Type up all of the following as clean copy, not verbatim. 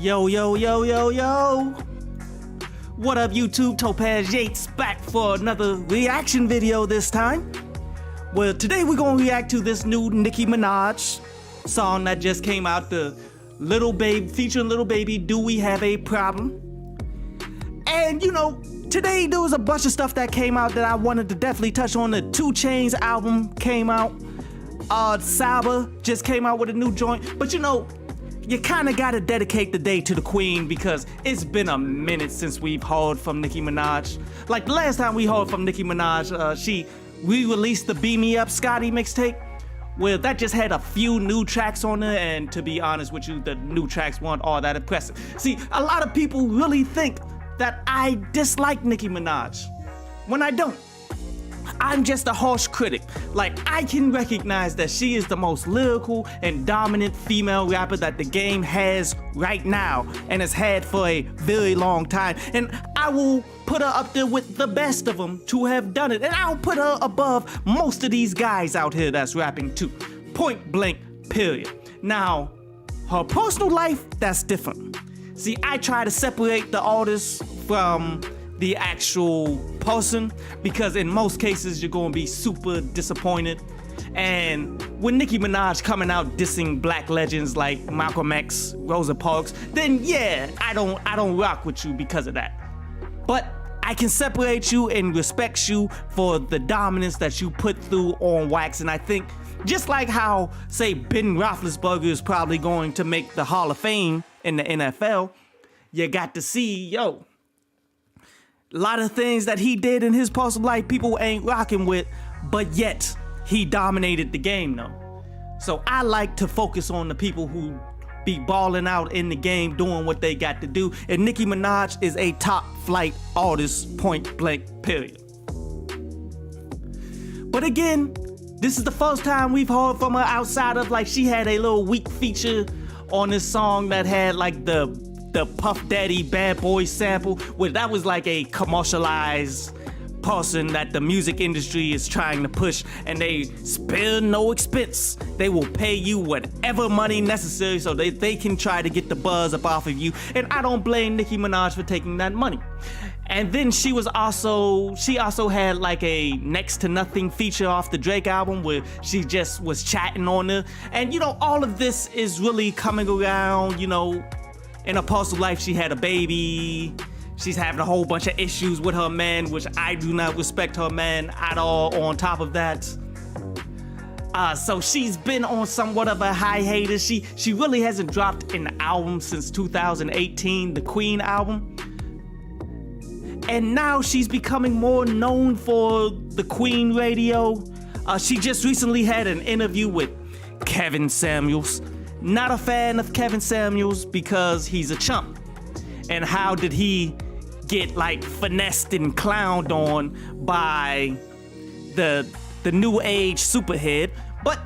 Yo, yo, yo, yo, yo. What up, YouTube? Topaz Yates back for another reaction video this time. Well, today we're gonna react to this new Nicki Minaj song that just came out, the Lil Baby, featuring Lil Baby, Do We Have a Problem? And you know, today there was a bunch of stuff that came out that I wanted to definitely touch on. The 2 Chainz album came out. Saba just came out with a new joint. But you know, you kind of got to dedicate the day to the queen because it's been a minute since we've heard from Nicki Minaj. Like the last time we heard from Nicki Minaj, she re-released the Beam Me Up Scotty mixtape. Well, that just had a few new tracks on it, and to be honest with you, the new tracks weren't all that impressive. See, a lot of people really think that I dislike Nicki Minaj, when I don't. I'm just a harsh critic. Like, I can recognize that she is the most lyrical and dominant female rapper that the game has right now and has had for a very long time. And I will put her up there with the best of them to have done it. And I'll put her above most of these guys out here that's rapping too. Point blank, period. Now, her personal life, that's different. See, I try to separate the artist from the actual person, because in most cases you're gonna be super disappointed. And with Nicki Minaj coming out dissing black legends like Malcolm X, Rosa Parks, then yeah, I don't rock with you because of that. But I can separate you and respect you for the dominance that you put through on wax. And I think just like how, say, Ben Roethlisberger is probably going to make the Hall of Fame in the NFL, you got to see, yo, a lot of things that he did in his personal life people ain't rocking with, but yet he dominated the game though. So I like to focus on the people who be balling out in the game, doing what they got to do. And Nicki Minaj is a top flight artist, point blank, period. But again, this is the first time we've heard from her outside of, like, she had a little weak feature on this song that had like the Puff Daddy Bad Boy sample, where that was like a commercialized person that the music industry is trying to push, and they spare no expense. They will pay you whatever money necessary so they can try to get the buzz up off of you. And I don't blame Nicki Minaj for taking that money. And then she also had like a next to nothing feature off the Drake album where she just was chatting on her. And you know, all of this is really coming around, you know. In her personal life, she had a baby. She's having a whole bunch of issues with her man, which I do not respect her man at all on top of that. So she's been on somewhat of a hiatus. She really hasn't dropped an album since 2018, the Queen album. And now she's becoming more known for the Queen radio. She just recently had an interview with Kevin Samuels. Not a fan of Kevin Samuels because he's a chump. And how did he get like finessed and clowned on by the new age superhead? But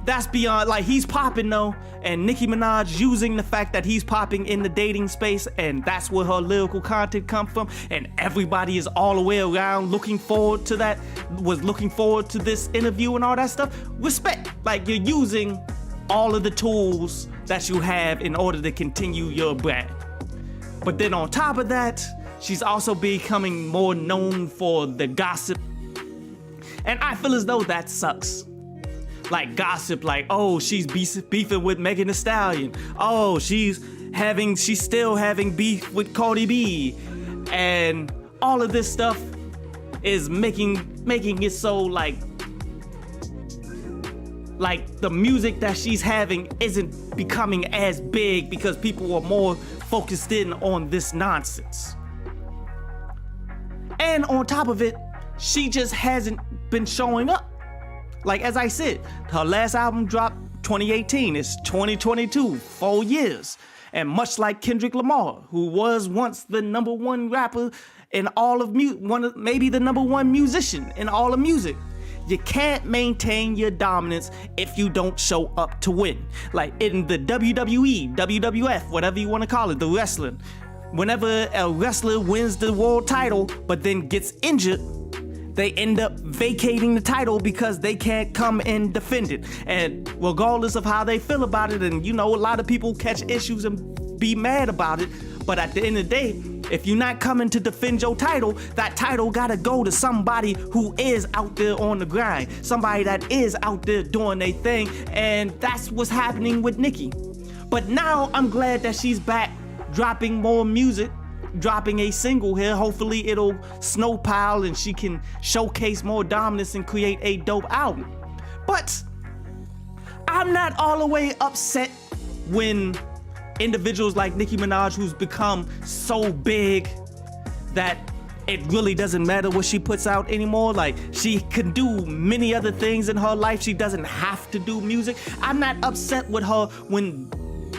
that's beyond, like, he's popping though, and Nicki Minaj using the fact that he's popping in the dating space, and that's where her lyrical content comes from, and everybody is all the way around looking forward to that, was looking forward to this interview and all that stuff. Respect, like, you're using all of the tools that you have in order to continue your brand. But then on top of that, she's also becoming more known for the gossip. And I feel as though that sucks. Like gossip, like, oh, she's beefing with Megan Thee Stallion. Oh, she's still having beef with Cardi B. And all of this stuff is making it so like the music that she's having isn't becoming as big because people are more focused in on this nonsense. And on top of it, she just hasn't been showing up. Like, as I said, her last album dropped 2018. It's 2022, 4 years. And much like Kendrick Lamar, who was once the #1 rapper in all of music, maybe the #1 musician in all of music, you can't maintain your dominance if you don't show up to win. Like in the WWE, WWF, whatever you want to call it, the wrestling. Whenever a wrestler wins the world title but then gets injured, they end up vacating the title because they can't come and defend it. And regardless of how they feel about it, and you know, a lot of people catch issues and be mad about it. But at the end of the day, if you're not coming to defend your title, that title gotta go to somebody who is out there on the grind, somebody that is out there doing their thing, and that's what's happening with Nicki. But now I'm glad that she's back dropping more music, dropping a single here. Hopefully it'll snowpile and she can showcase more dominance and create a dope album. But I'm not all the way upset when individuals like Nicki Minaj, who's become so big that it really doesn't matter what she puts out anymore. Like, she can do many other things in her life. She doesn't have to do music. I'm not upset with her when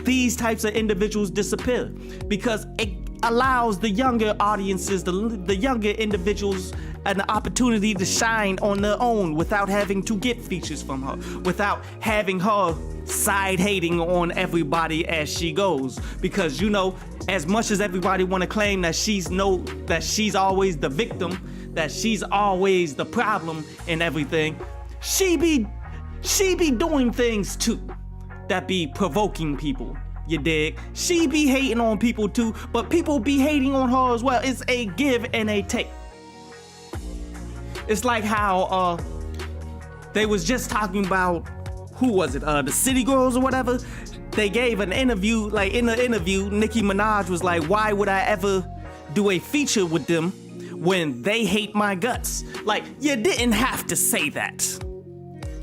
these types of individuals disappear, because it allows the younger audiences, the younger individuals, an opportunity to shine on their own without having to get features from her, without having her side hating on everybody as she goes. Because, you know, as much as everybody want to claim that she's always the victim, that she's always the problem and everything, she be doing things too that be provoking people. You dig? She be hating on people too, but people be hating on her as well. It's a give and a take. It's like how they was just talking about, who was it? The City Girls or whatever. They gave an interview, like in the interview, Nicki Minaj was like, why would I ever do a feature with them when they hate my guts? Like, you didn't have to say that.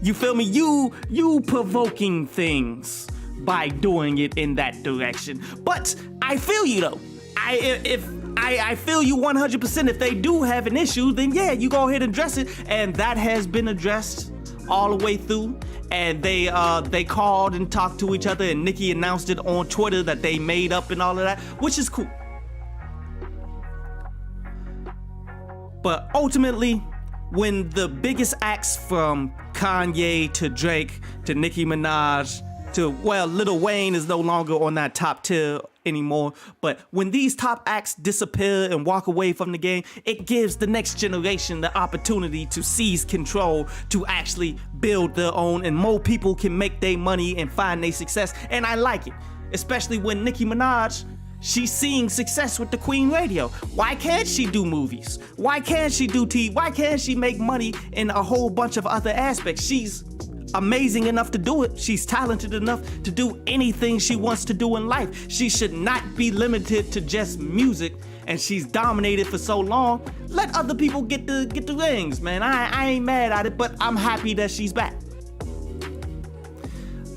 You feel me? You provoking things by doing it in that direction. But I feel you though. I feel you 100%. If they do have an issue, then yeah, you go ahead and address it. And that has been addressed all the way through. And they called and talked to each other, and Nicki announced it on Twitter that they made up and all of that, which is cool. But ultimately, when the biggest acts from Kanye to Drake to Nicki Minaj to, well, Lil Wayne is no longer on that top tier anymore, but when these top acts disappear and walk away from the game, it gives the next generation the opportunity to seize control, to actually build their own, and more people can make their money and find their success. And I like it, especially when Nicki Minaj, she's seeing success with the Queen Radio. Why can't she do movies? Why can't she do TV? Why can't she make money in a whole bunch of other aspects? She's amazing enough to do it. She's talented enough to do anything she wants to do in life. She should not be limited to just music, and she's dominated for so long. Let other people get the rings, man. I ain't mad at it, but I'm happy that she's back.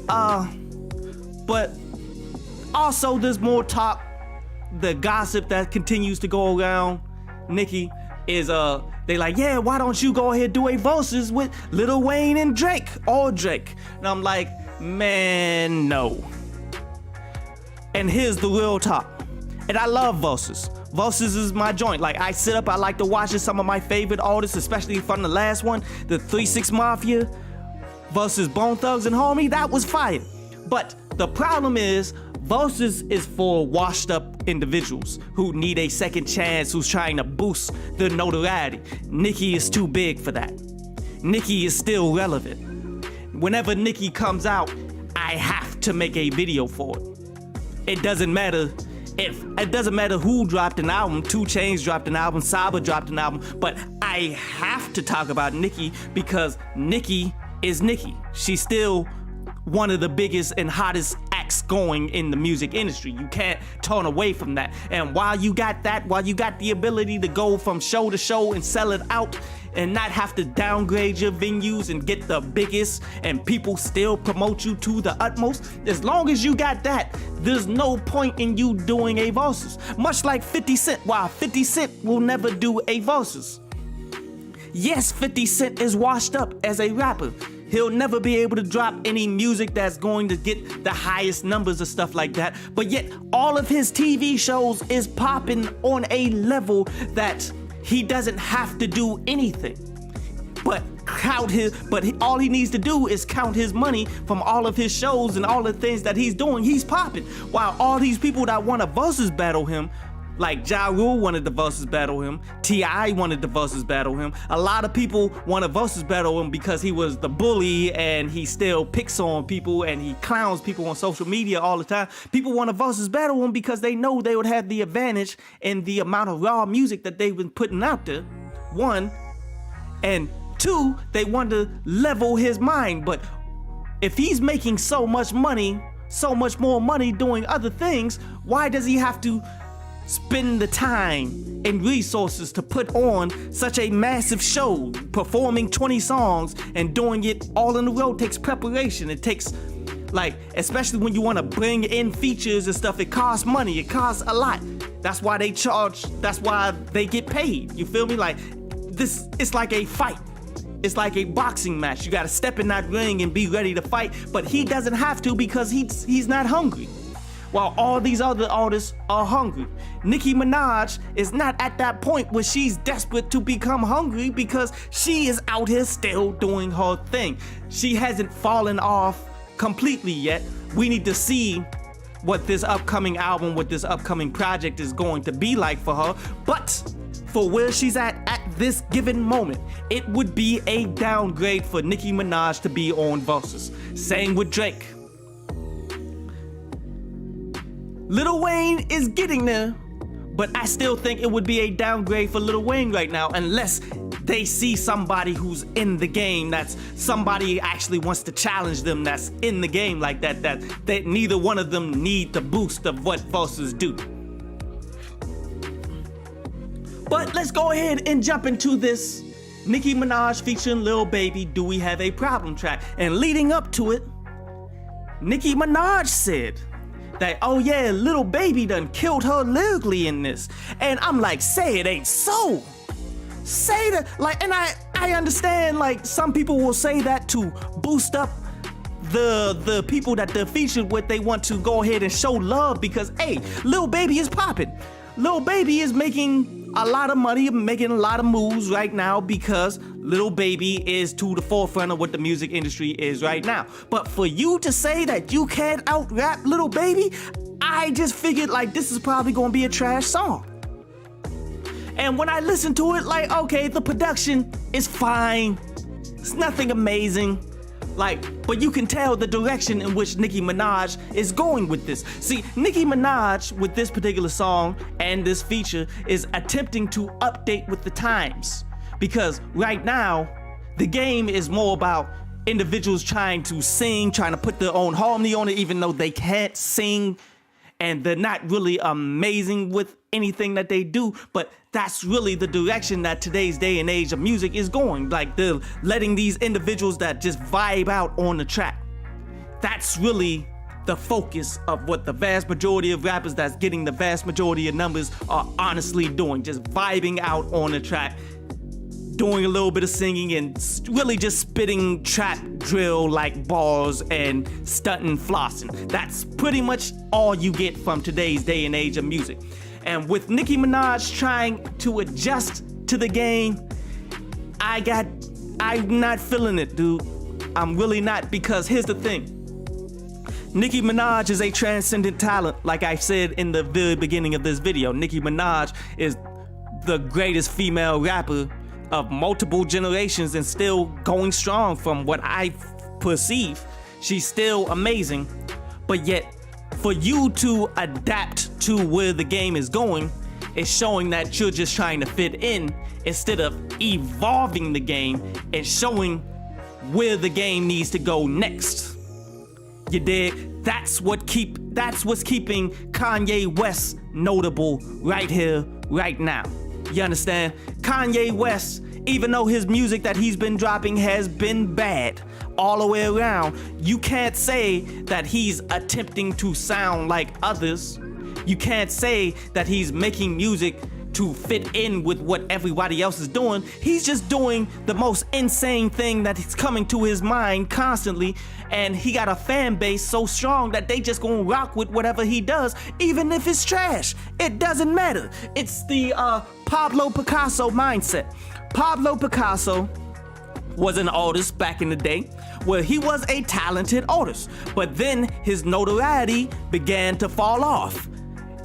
But also there's more talk. The gossip that continues to go around Nicki is they like, yeah, why don't you go ahead do a versus with Lil Wayne and Drake, or Drake? And I'm like, man, no. And here's the real talk. And I love versus. Versus is my joint. Like, I sit up, I like to watch it. Some of my favorite artists, especially from the last one, the 3 6 Mafia versus Bone Thugs and Homie, that was fire. But the problem is, versus is for washed up individuals who need a second chance, who's trying to boost their notoriety. Nicki is too big for that. Nicki is still relevant. Whenever Nicki comes out, I have to make a video for it. It doesn't matter who dropped an album. 2 Chainz dropped an album, Saba dropped an album, but I have to talk about Nicki because Nicki is Nicki. She's still one of the biggest and hottest acts going in the music industry. You can't turn away from that. And while you got the ability to go from show to show and sell it out and not have to downgrade your venues and get the biggest and people still promote you to the utmost, as long as you got that, there's no point in you doing a versus. Much like 50 Cent, while 50 Cent will never do a versus. Yes, 50 Cent is washed up as a rapper. He'll never be able to drop any music that's going to get the highest numbers or stuff like that. But yet, all of his TV shows is popping on a level that he doesn't have to do anything. But all he needs to do is count his money from all of his shows and all the things that he's doing. He's popping. While all these people that want to versus battle him, Like Ja Rule wanted to versus battle him. T.I. wanted to versus battle him. A lot of people want to versus battle him because he was the bully and he still picks on people and he clowns people on social media all the time. People want to versus battle him because they know they would have the advantage in the amount of raw music that they've been putting out there. One. And two, they want to level his mind. But if he's making so much money, so much more money doing other things, why does he have to spend the time and resources to put on such a massive show, performing 20 songs and doing it all in a row? Takes preparation. It takes, like, especially when you want to bring in features and stuff, it costs money. It costs a lot. That's why they charge. That's why they get paid. You feel me? Like, this, it's like a fight. It's like a boxing match. You got to step in that ring and be ready to fight. But he doesn't have to because he's not hungry. While all these other artists are hungry. Nicki Minaj is not at that point where she's desperate to become hungry because she is out here still doing her thing. She hasn't fallen off completely yet. We need to see what this upcoming album, what this upcoming project is going to be like for her. But for where she's at this given moment, it would be a downgrade for Nicki Minaj to be on Versus. Same with Drake. Lil Wayne is getting there, but I still think it would be a downgrade for Lil Wayne right now unless they see somebody who's in the game, that's somebody actually wants to challenge them, that's in the game like that, that neither one of them need the boost of what Versus do. But let's go ahead and jump into this Nicki Minaj featuring Lil Baby, Do We Have a Problem track. And leading up to it, Nicki Minaj said that, oh yeah, Lil Baby done killed her lyrically in this. And I'm like, say it ain't so. Say that, like, and I understand, like, some people will say that to boost up the people that they're featured with. They want to go ahead and show love because, hey, Lil Baby is popping. Lil Baby is making a lot of money, making a lot of moves right now because Lil Baby is to the forefront of what the music industry is right now. But for you to say that you can't out-rap Lil Baby, I just figured, like, this is probably gonna be a trash song. And when I listen to it, like, okay, the production is fine. It's nothing amazing. Like, but you can tell the direction in which Nicki Minaj is going with this. See, Nicki Minaj, with this particular song and this feature, is attempting to update with the times. Because right now, the game is more about individuals trying to sing, trying to put their own harmony on it, even though they can't sing, and they're not really amazing with anything that they do. But that's really the direction that today's day and age of music is going. Like, they're letting these individuals that just vibe out on the track. That's really the focus of what the vast majority of rappers that's getting the vast majority of numbers are honestly doing. Just vibing out on the track, doing a little bit of singing and really just spitting trap drill like bars and stunting flossing. That's pretty much all you get from today's day and age of music. And with Nicki Minaj trying to adjust to the game, I'm not feeling it, dude. I'm really not, because here's the thing. Nicki Minaj is a transcendent talent, like I said in the very beginning of this video. Nicki Minaj is the greatest female rapper of multiple generations and still going strong from what I perceive. She's still amazing, but yet for you to adapt to where the game is going is showing that you're just trying to fit in instead of evolving the game and showing where the game needs to go next. You dig? That's what's keeping Kanye West notable right here, right now. You understand? Kanye West, even though his music that he's been dropping has been bad all the way around, you can't say that he's attempting to sound like others. You can't say that he's making music to fit in with what everybody else is doing. He's just doing the most insane thing that is coming to his mind constantly, and he got a fan base so strong that they just gonna rock with whatever he does, even if it's trash. It doesn't matter. It's the Pablo Picasso mindset. Pablo Picasso was an artist back in the day where he was a talented artist, but then his notoriety began to fall off.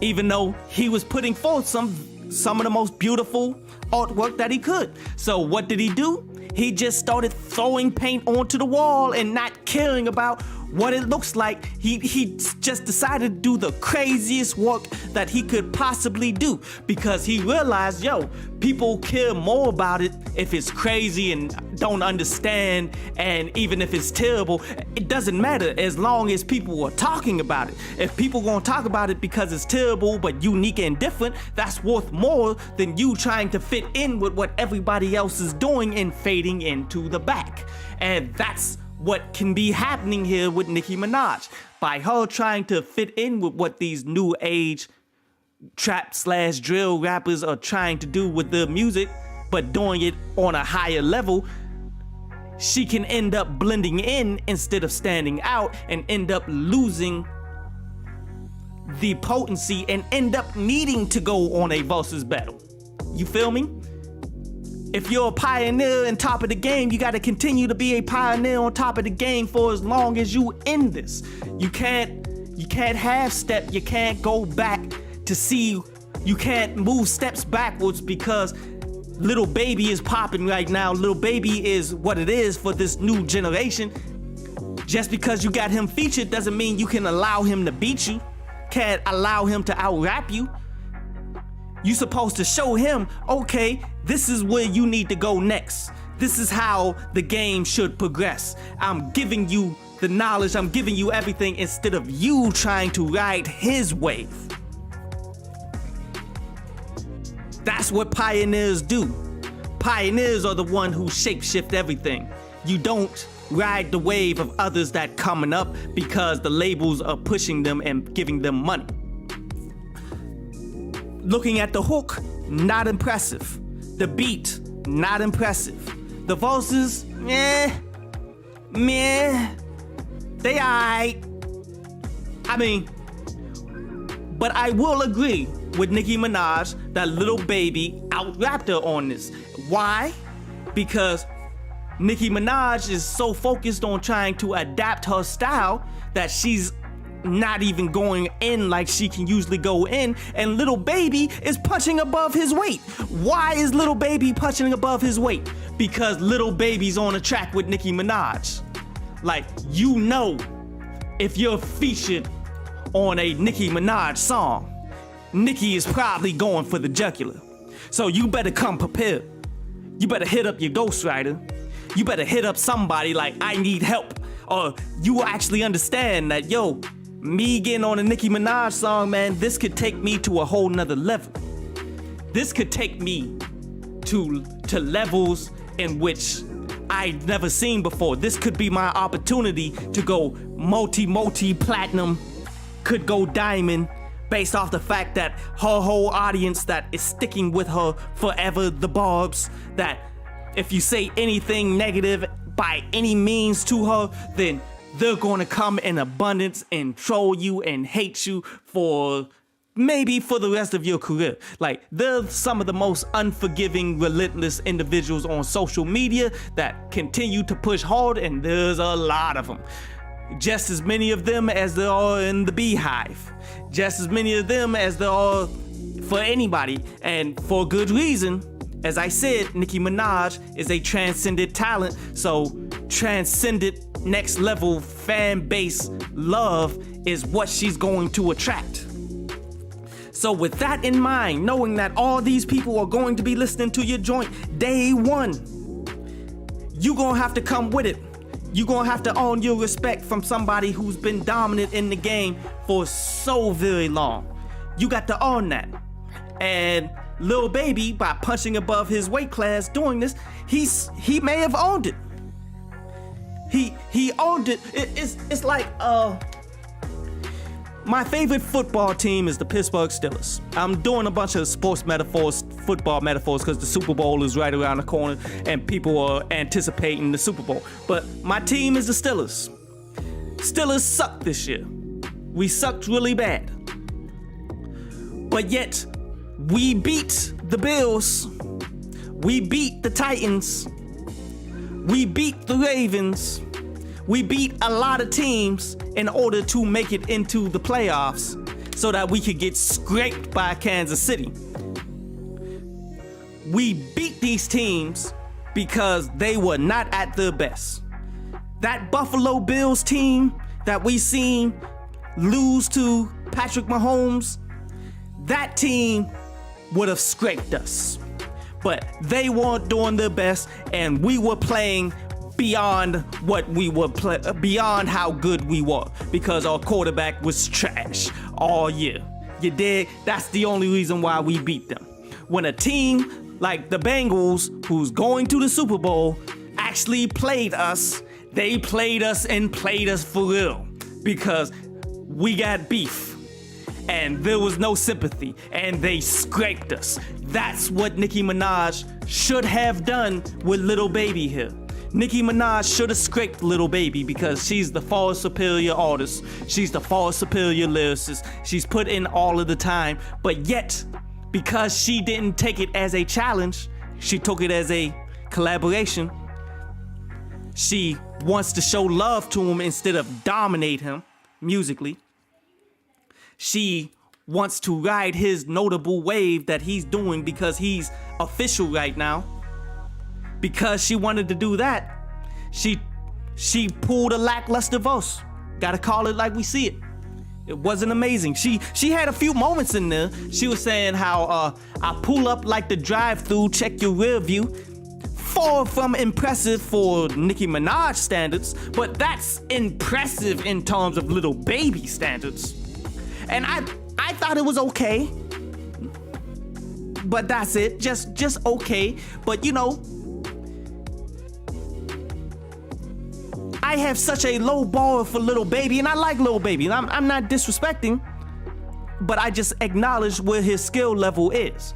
even though he was putting forth some of the most beautiful artwork that he could. So what did he do? He just started throwing paint onto the wall and not caring about what it looks like. He just decided to do the craziest work that he could possibly do, because he realized, yo, people care more about it if it's crazy and don't understand, and even if it's terrible, it doesn't matter as long as people are talking about it. If people gonna talk about it because it's terrible but unique and different, that's worth more than you trying to fit in with what everybody else is doing and fading into the back. And that's what can be happening here with Nicki Minaj. By her trying to fit in with what these new age trap/drill rappers are trying to do with their music, but doing it on a higher level, she can end up blending in instead of standing out, and end up losing the potency and end up needing to go on a versus battle. You feel me? If you're a pioneer and top of the game, you got to continue to be a pioneer on top of the game for as long as you in this. You can't half step. You can't go back to see. You can't move steps backwards because Lil Baby is popping right now. Lil Baby is what it is for this new generation. Just because you got him featured doesn't mean you can allow him to beat you. Can't allow him to out-rap you. You're supposed to show him, okay, this is where you need to go next. This is how the game should progress. I'm giving you the knowledge, I'm giving you everything instead of you trying to ride his wave. That's what pioneers do. Pioneers are the one who shapeshift everything. You don't ride the wave of others that coming up because the labels are pushing them and giving them money. Looking at the hook, not impressive. The beat, not impressive. The verses, meh, they aight. I mean, but I will agree with Nicki Minaj that Lil Baby out-rapped her on this. Why? Because Nicki Minaj is so focused on trying to adapt her style that she's not even going in like she can usually go in, and Lil Baby is punching above his weight. Why is Lil Baby punching above his weight? Because Lil Baby's on a track with Nicki Minaj. Like, you know, if you're featured on a Nicki Minaj song, Nicki is probably going for the jugular. So you better come prepared. You better hit up your ghostwriter. You better hit up somebody like, I need help. Or you will actually understand that, yo, me getting on a Nicki Minaj song, man, this could take me to a whole nother level. This could take me to levels in which I'd never seen before. This could be my opportunity to go multi-platinum, could go diamond, based off the fact that her whole audience that is sticking with her forever, the Barbs, that if you say anything negative by any means to her, then they're going to come in abundance and troll you and hate you for maybe for the rest of your career. Like, they're some of the most unforgiving, relentless individuals on social media that continue to push hard, and there's a lot of them. Just as many of them as there are in the Beehive. Just as many of them as there are for anybody, and for good reason. As I said, Nicki Minaj is a transcendent talent, so transcendent next level fan base love is what she's going to attract. So with that in mind, knowing that all these people are going to be listening to your joint day one, you gonna have to come with it. You gonna have to earn your respect from somebody who's been dominant in the game for so very long. You got to earn that. And Lil Baby, by punching above his weight class doing this, he may have owned it. He owned it. It's like my favorite football team is the Pittsburgh Steelers. I'm doing a bunch of sports metaphors, football metaphors, because the Super Bowl is right around the corner and people are anticipating the Super Bowl. But my team is the Steelers. Steelers sucked this year. We sucked really bad. But yet, we beat the Bills. We beat the Titans. We beat the Ravens. We beat a lot of teams in order to make it into the playoffs. so that we could get scraped by Kansas City. We beat these teams because they were not at their best. That Buffalo Bills team that we seen lose to Patrick Mahomes, that team would have scraped us. But they weren't doing their best, and we were playing beyond what we were beyond how good we were, because our quarterback was trash all year. You dig? That's the only reason why we beat them. When a team like the Bengals, who's going to the Super Bowl, actually played us, they played us and played us for real, because we got beef and there was no sympathy and they scraped us. That's what Nicki Minaj should have done with Lil Baby here. Nicki Minaj should have scraped Lil Baby because she's the far superior artist. She's the far superior lyricist. She's put in all of the time, but yet, because she didn't take it as a challenge, she took it as a collaboration. She wants to show love to him instead of dominate him musically. She wants to ride his notable wave that he's doing because he's official right now. Because she wanted to do that, she pulled a lackluster verse. Gotta call it like we see it. It wasn't amazing. She had a few moments in there. She was saying how I pull up like the drive-thru, check your rear view. Far from impressive for Nicki Minaj standards, but that's impressive in terms of Lil Baby standards. And I thought it was okay. But that's it. Just okay. But you know, I have such a low bar for Lil Baby, and I like Lil Baby. I'm not disrespecting, but I just acknowledge where his skill level is.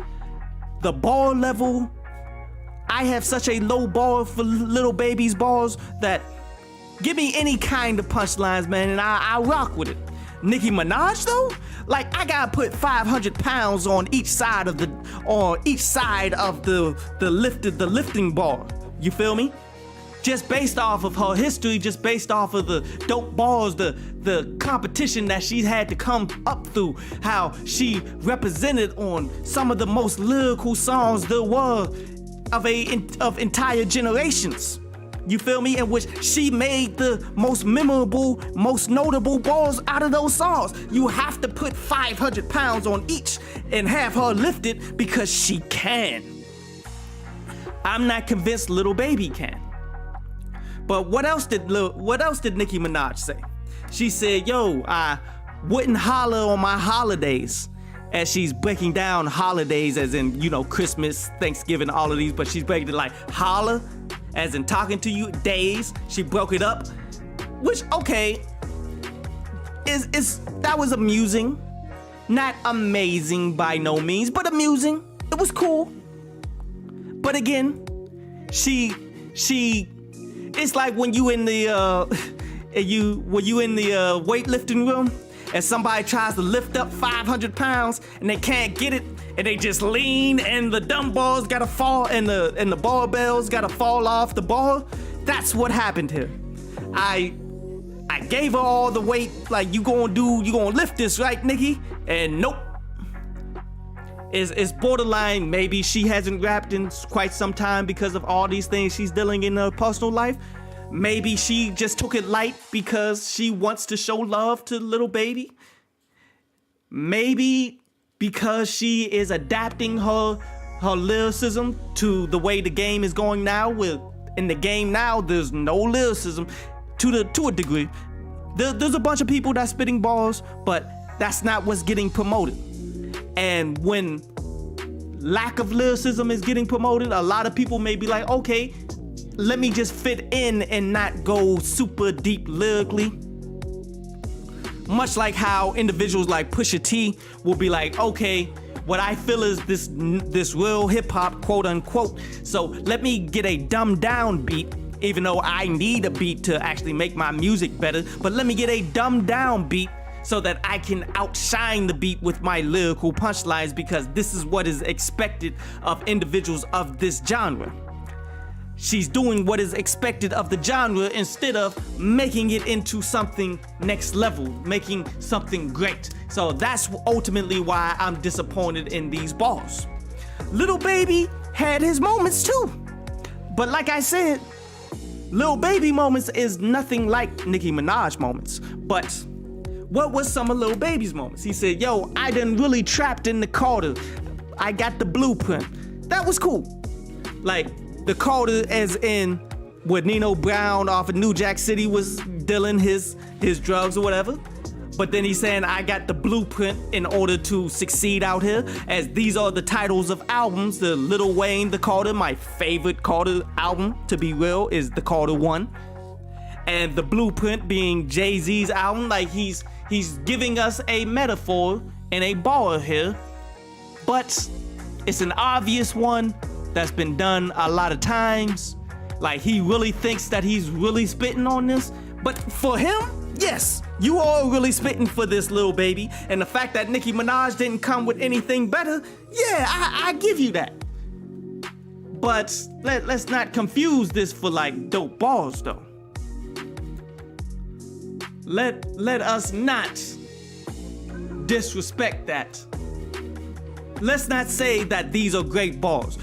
The bar level, I have such a low bar for Lil Baby's bars that give me any kind of punchlines, man, and I rock with it. Nicki Minaj though, like I gotta put 500 pounds on each side of the lifting bar. You feel me? Just based off of her history, just based off of the dope bars, the competition that she's had to come up through, how she represented on some of the most lyrical songs there were of entire generations. You feel me? In which she made the most memorable, most notable bars out of those songs. You have to put 500 pounds on each and have her lifted because she can. I'm not convinced Lil Baby can. But what else did Nicki Minaj say? She said, yo, I wouldn't holler on my holidays. As she's breaking down holidays as in, you know, Christmas, Thanksgiving, all of these, but she's breaking it like holler, as in talking to you, days. She broke it up, which, okay, that was amusing. Not amazing by no means, but amusing. It was cool. But again, it's like when you in the weightlifting room and somebody tries to lift up 500 pounds and they can't get it, and they just lean and the dumbbells gotta fall and the barbells gotta fall off the bar. That's what happened here. I gave her all the weight, like you gonna lift this, right, Nicki? And nope. It's borderline. Maybe she hasn't rapped in quite some time because of all these things she's dealing in her personal life. Maybe she just took it light because she wants to show love to Lil Baby. Maybe because she is adapting her lyricism to the way the game is going now. In the game now, there's no lyricism to a degree. There's a bunch of people that's spitting bars, but that's not what's getting promoted. And when lack of lyricism is getting promoted, a lot of people may be like, okay, let me just fit in and not go super deep lyrically. Much like how individuals like Pusha T will be like, okay, what I feel is this real hip hop, quote unquote. So let me get a dumbed down beat, even though I need a beat to actually make my music better. But let me get a dumbed down beat so that I can outshine the beat with my lyrical punchlines, because this is what is expected of individuals of this genre. she's doing what is expected of the genre instead of making it into something next level, making something great. So that's ultimately why I'm disappointed in these bars. Lil Baby had his moments too. But like I said, Lil Baby moments is nothing like Nicki Minaj moments. But what was some of Lil Baby's moments? He said, yo, I done really trapped in the Carter. I got the blueprint. That was cool. Like, the Carter as in where Nino Brown off of New Jack City was dealing his drugs or whatever. But then he's saying, I got the blueprint in order to succeed out here, as these are the titles of albums. The Lil Wayne, The Carter, my favorite Carter album, to be real, is The Carter 1. And the blueprint being Jay-Z's album. Like, he's giving us a metaphor and a bar here, but it's an obvious one that's been done a lot of times. Like, he really thinks that he's really spitting on this, but for him, yes, you are really spitting for this, Lil Baby. And the fact that Nicki Minaj didn't come with anything better, yeah, I give you that. But let's not confuse this for like dope bars though. Let us not disrespect that. Let's not say that these are great bars.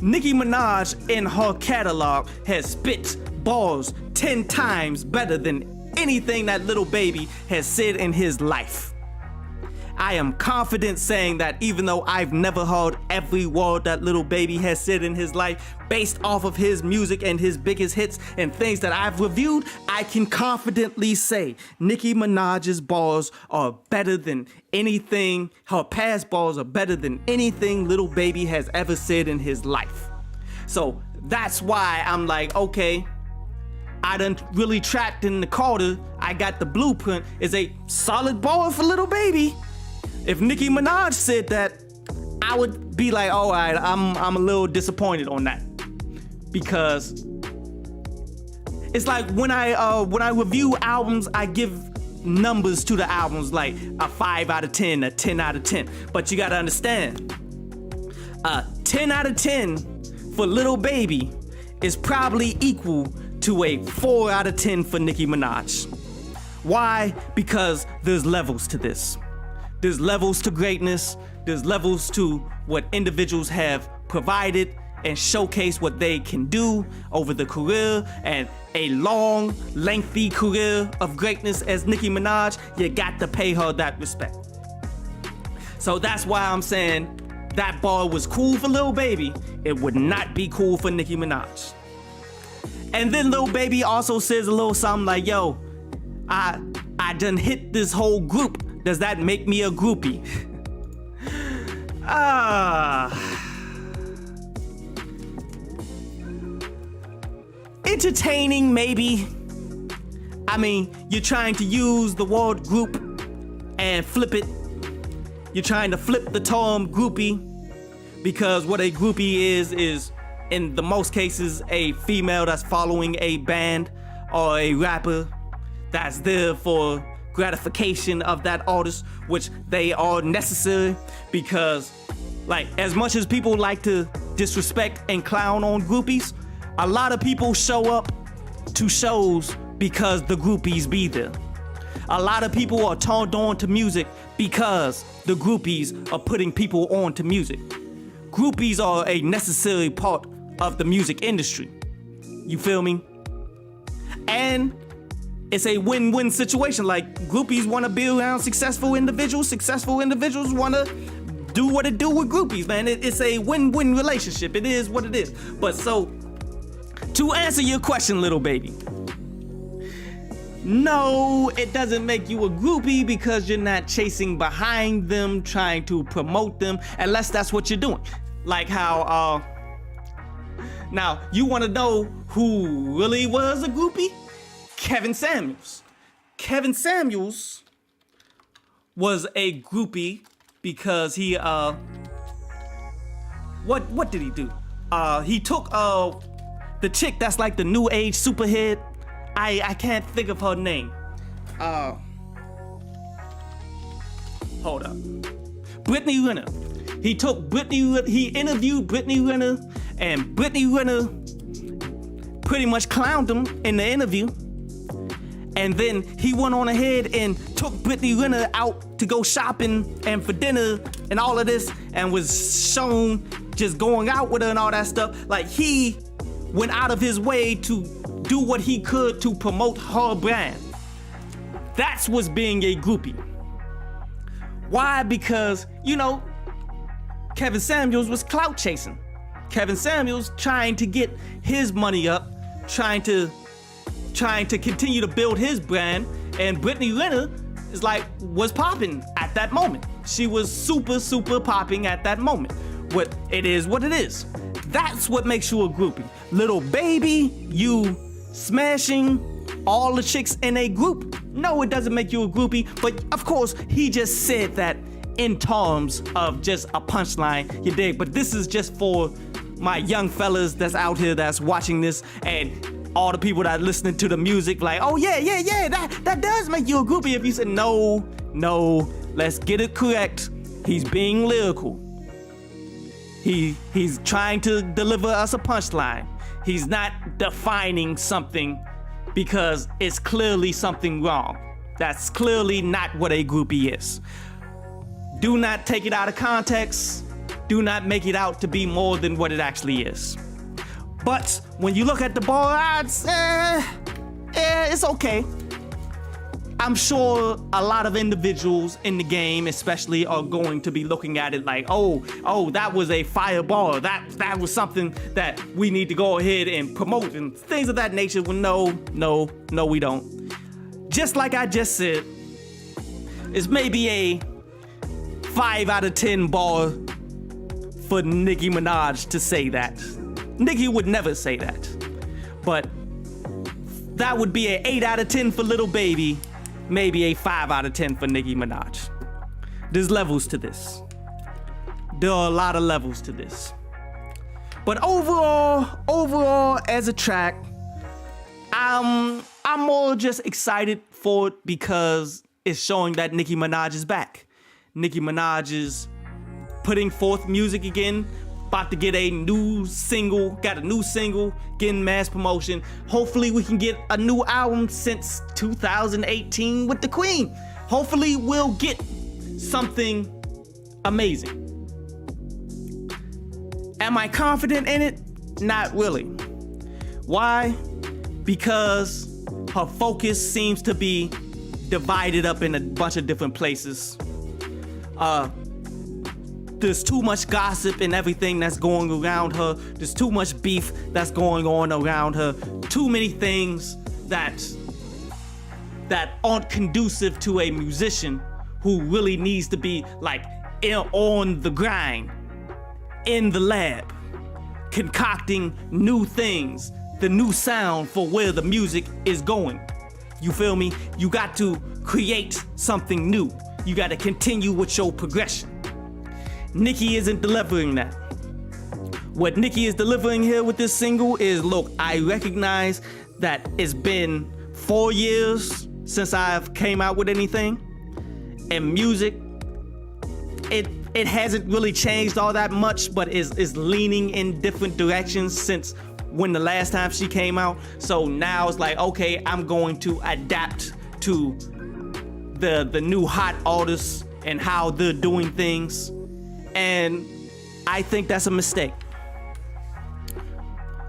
Nicki Minaj in her catalog has spit bars 10 times better than anything that Lil Baby has said in his life. I am confident saying that even though I've never heard every word that Lil Baby has said in his life based off of his music and his biggest hits and things that I've reviewed, I can confidently say Nicki Minaj's bars are better than anything, her past bars are better than anything Lil Baby has ever said in his life. So that's why I'm like, okay, I done really trapped in the Carter. I got the blueprint is a solid bar for Lil Baby. If Nicki Minaj said that, I would be like, all right, I'm a little disappointed on that, because it's like when I review albums, I give numbers to the albums, like a 5 out of 10, a 10 out of 10. But you gotta understand, a 10 out of 10 for Lil Baby is probably equal to a 4 out of 10 for Nicki Minaj. Why? Because there's levels to this. There's levels to greatness. There's levels to what individuals have provided and showcased what they can do over the career, and a long, lengthy career of greatness as Nicki Minaj, you got to pay her that respect. So that's why I'm saying that bar was cool for Lil Baby. It would not be cool for Nicki Minaj. And then Lil Baby also says a little something like, yo, I done hit this whole group. Does that make me a groupie? Entertaining, maybe. I mean, you're trying to use the word group and flip it. You're trying to flip the term groupie, because what a groupie is in the most cases a female that's following a band or a rapper that's there for gratification of that artist, which they are necessary, because like, as much as people like to disrespect and clown on groupies, a lot of people show up to shows because the groupies be there. A lot of people are turned on to music because the groupies are putting people on to music. Groupies are a necessary part of the music industry. You feel me? And it's a win-win situation. Like, groupies want to be around successful individuals. Successful individuals want to do what it do with groupies, man. It's a win-win relationship. It is what it is. But so, to answer your question, Lil Baby, no, it doesn't make you a groupie because you're not chasing behind them, trying to promote them, unless that's what you're doing. Like how, now, you want to know who really was a groupie? Kevin Samuels. Kevin Samuels was a groupie because he what did he do? He took the chick that's like the new age superhead. I can't think of her name. Hold up. Brittany Renner. He interviewed Brittany Renner, and Brittany Renner pretty much clowned him in the interview. And then he went on ahead and took Brittany Renner out to go shopping and for dinner and all of this, and was shown just going out with her and all that stuff. Like, he went out of his way to do what he could to promote her brand. That's what's being a groupie. Why? Because, you know, Kevin Samuels was clout chasing. Kevin Samuels trying to get his money up, trying to continue to build his brand, and Brittany Renner was popping at that moment. She was super popping at that moment. What it is, what it is. That's what makes you a groupie. Lil Baby, you smashing all the chicks in a group. No, it doesn't make you a groupie, but of course, he just said that in terms of just a punchline, you dig? But this is just for my young fellas that's out here that's watching this, and all the people that are listening to the music, like, oh yeah, that does make you a groupie. If you said no, let's get it correct. He's being lyrical. He's trying to deliver us a punchline. He's not defining something because it's clearly something wrong. That's clearly not what a groupie is. Do not take it out of context. Do not make it out to be more than what it actually is. But when you look at the ball odds, it's okay. I'm sure a lot of individuals in the game especially are going to be looking at it like, oh, that was a fireball. That was something that we need to go ahead and promote and things of that nature. Well, no, we don't. Just like I just said, it's maybe a 5 out of 10 ball for Nicki Minaj to say that. Nicki would never say that. But that would be an 8 out of 10 for Lil Baby, maybe a 5 out of 10 for Nicki Minaj. There's levels to this. There are a lot of levels to this. But overall, as a track, I'm more just excited for it because it's showing that Nicki Minaj is back. Nicki Minaj is putting forth music again, about to get a new single, getting mass promotion. Hopefully we can get a new album since 2018 with the Queen. Hopefully we'll get something amazing. Am I confident in it? Not really. Why? Because her focus seems to be divided up in a bunch of different places. There's too much gossip and everything that's going around her. There's too much beef that's going on around her. Too many things that aren't conducive to a musician who really needs to be like on the grind, in the lab, concocting new things, the new sound for where the music is going. You feel me? You got to create something new. You got to continue with your progression. Nicki isn't delivering that. What Nicki is delivering here with this single is, look, I recognize that it's been 4 years since I've came out with anything. And music, it hasn't really changed all that much, but is leaning in different directions since when the last time she came out. So now it's like, okay, I'm going to adapt to the new hot artists and how they're doing things. And I think that's a mistake.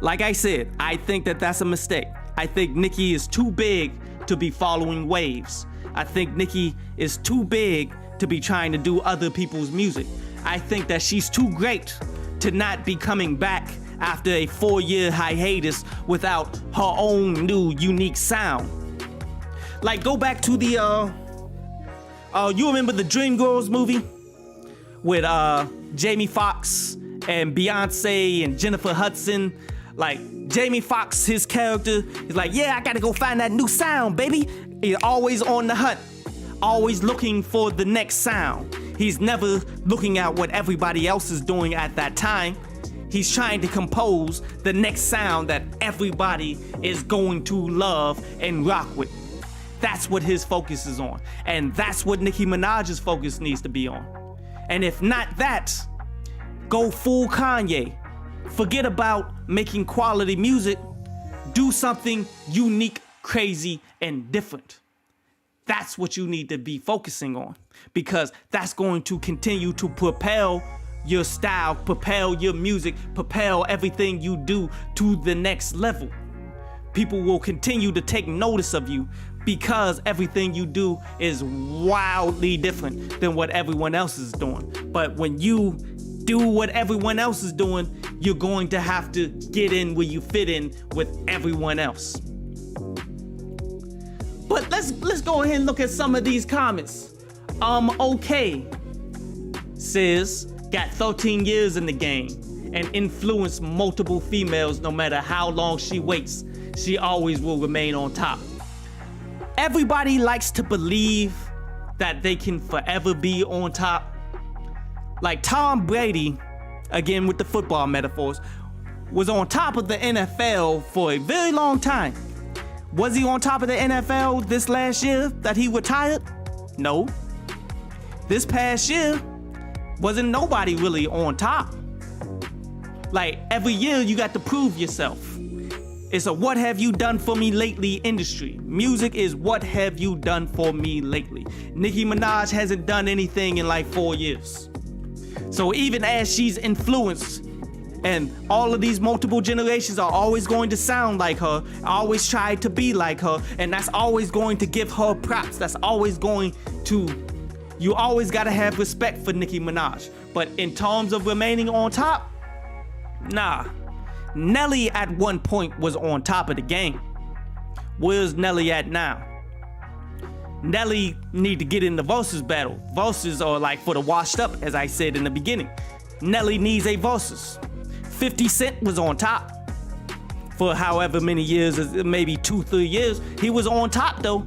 Like I said, I think that's a mistake. I think Nicki is too big to be following waves. I think Nicki is too big to be trying to do other people's music. I think that she's too great to not be coming back after a 4-year hiatus without her own new unique sound. Like, go back to the, you remember the Dreamgirls movie? With Jamie Foxx and Beyonce and Jennifer Hudson. Like, Jamie Foxx, his character, is like, yeah, I gotta go find that new sound, baby. He's always on the hunt, always looking for the next sound. He's never looking at what everybody else is doing at that time. He's trying to compose the next sound that everybody is going to love and rock with. That's what his focus is on. And that's what Nicki Minaj's focus needs to be on. And if not that, go full Kanye. Forget about making quality music. Do something unique, crazy, and different. That's what you need to be focusing on, because that's going to continue to propel your style, propel your music, propel everything you do to the next level. People will continue to take notice of you because everything you do is wildly different than what everyone else is doing. But when you do what everyone else is doing, you're going to have to get in where you fit in with everyone else. But let's go ahead and look at some of these comments. Okay says, got 13 years in the game and influenced multiple females. No matter how long she waits, she always will remain on top. Everybody likes to believe that they can forever be on top. Like Tom Brady, again with the football metaphors, was on top of the NFL for a very long time. Was he on top of the NFL this last year that he retired? No. This past year, wasn't nobody really on top. Like every year you got to prove yourself. It's a what have you done for me lately industry. Music is what have you done for me lately. Nicki Minaj hasn't done anything in like 4 years. So even as she's influenced, and all of these multiple generations are always going to sound like her, always try to be like her, and that's always going to give her props. That's always going to, you always gotta have respect for Nicki Minaj. But in terms of remaining on top, nah. Nelly at one point was on top of the game. Where's Nelly at now? Nelly need to get in the versus battle. Versus are like for the washed up, as I said in the beginning. Nelly needs a versus. 50 Cent was on top for however many years, maybe 2-3 years. He was on top though.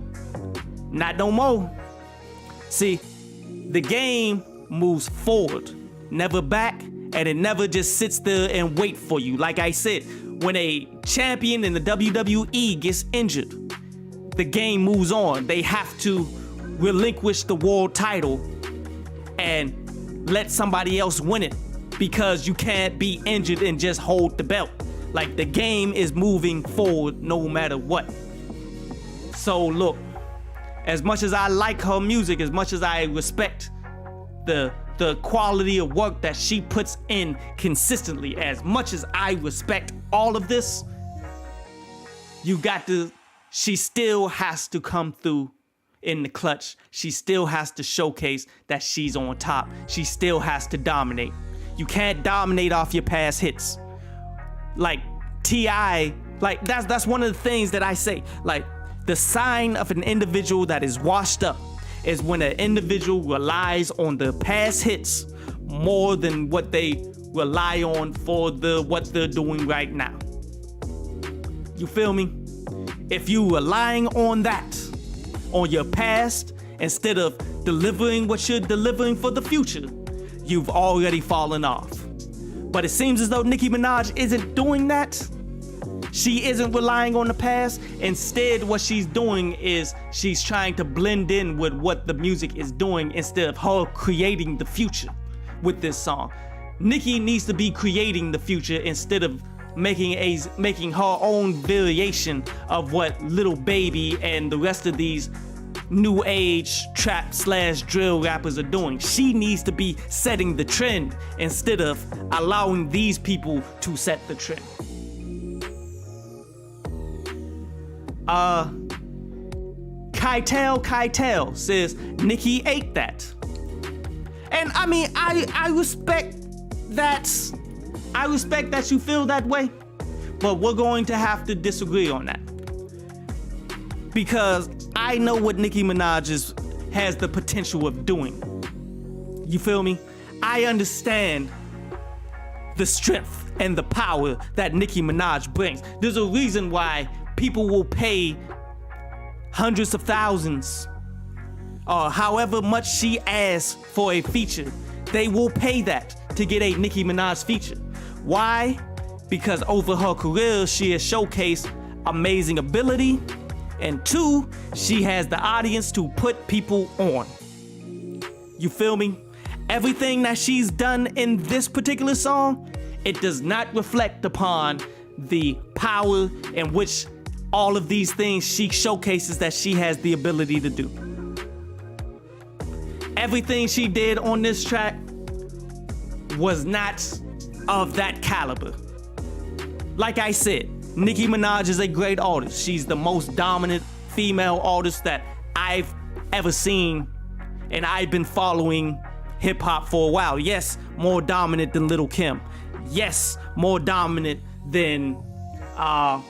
Not no more. See, the game moves forward, never back, and it never just sits there and wait for you. Like I said, when a champion in the WWE gets injured, the game moves on. They have to relinquish the world title and let somebody else win it, because you can't be injured and just hold the belt. Like the game is moving forward no matter what. So look, as much as I like her music, as much as I respect the quality of work that she puts in consistently, as much as I respect all of this, she still has to come through in the clutch. She still has to showcase that she's on top. She still has to dominate. You can't dominate off your past hits. Like T.I., like that's one of the things that I say. Like the sign of an individual that is washed up is when an individual relies on the past hits more than what they rely on for what they're doing right now. You feel me? If you relying on that, on your past, instead of delivering what you're delivering for the future, you've already fallen off. But it seems as though Nicki Minaj isn't doing that. She isn't relying on the past. Instead, what she's doing is she's trying to blend in with what the music is doing instead of her creating the future with this song. Nicki needs to be creating the future instead of making her own variation of what Lil Baby and the rest of these new age trap / drill rappers are doing. She needs to be setting the trend instead of allowing these people to set the trend. Keitel says Nicki ate that. And I mean, I respect that. I respect that you feel that way, but we're going to have to disagree on that. Because I know what Nicki Minaj has the potential of doing. You feel me? I understand the strength and the power that Nicki Minaj brings. There's a reason why people will pay hundreds of thousands or however much she asks for a feature. They will pay that to get a Nicki Minaj feature. Why? Because over her career, she has showcased amazing ability, and 2, she has the audience to put people on. You feel me? Everything that she's done in this particular song, it does not reflect upon the power in which all of these things she showcases that she has the ability to do. Everything she did on this track was not of that caliber. Like I said, Nicki Minaj is a great artist. She's the most dominant female artist that I've ever seen, and I've been following hip hop for a while. Yes, more dominant than Lil Kim. Yes, more dominant than all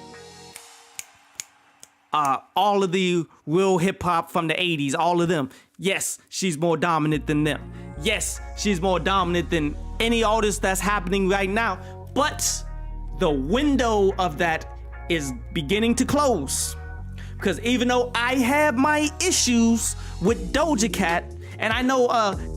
of the real hip hop from the 80s, all of them. Yes, she's more dominant than them. Yes, she's more dominant than any artist that's happening right now. But the window of that is beginning to close. Because even though I have my issues with Doja Cat, and I know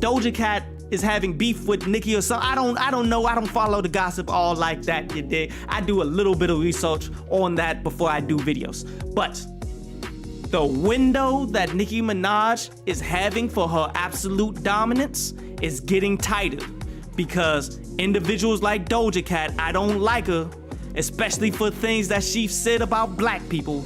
Doja Cat is having beef with Nicki or something. I don't know. I don't follow the gossip all like that, you dig? I do a little bit of research on that before I do videos. But the window that Nicki Minaj is having for her absolute dominance is getting tighter, because individuals like Doja Cat, I don't like her, especially for things that she said about black people.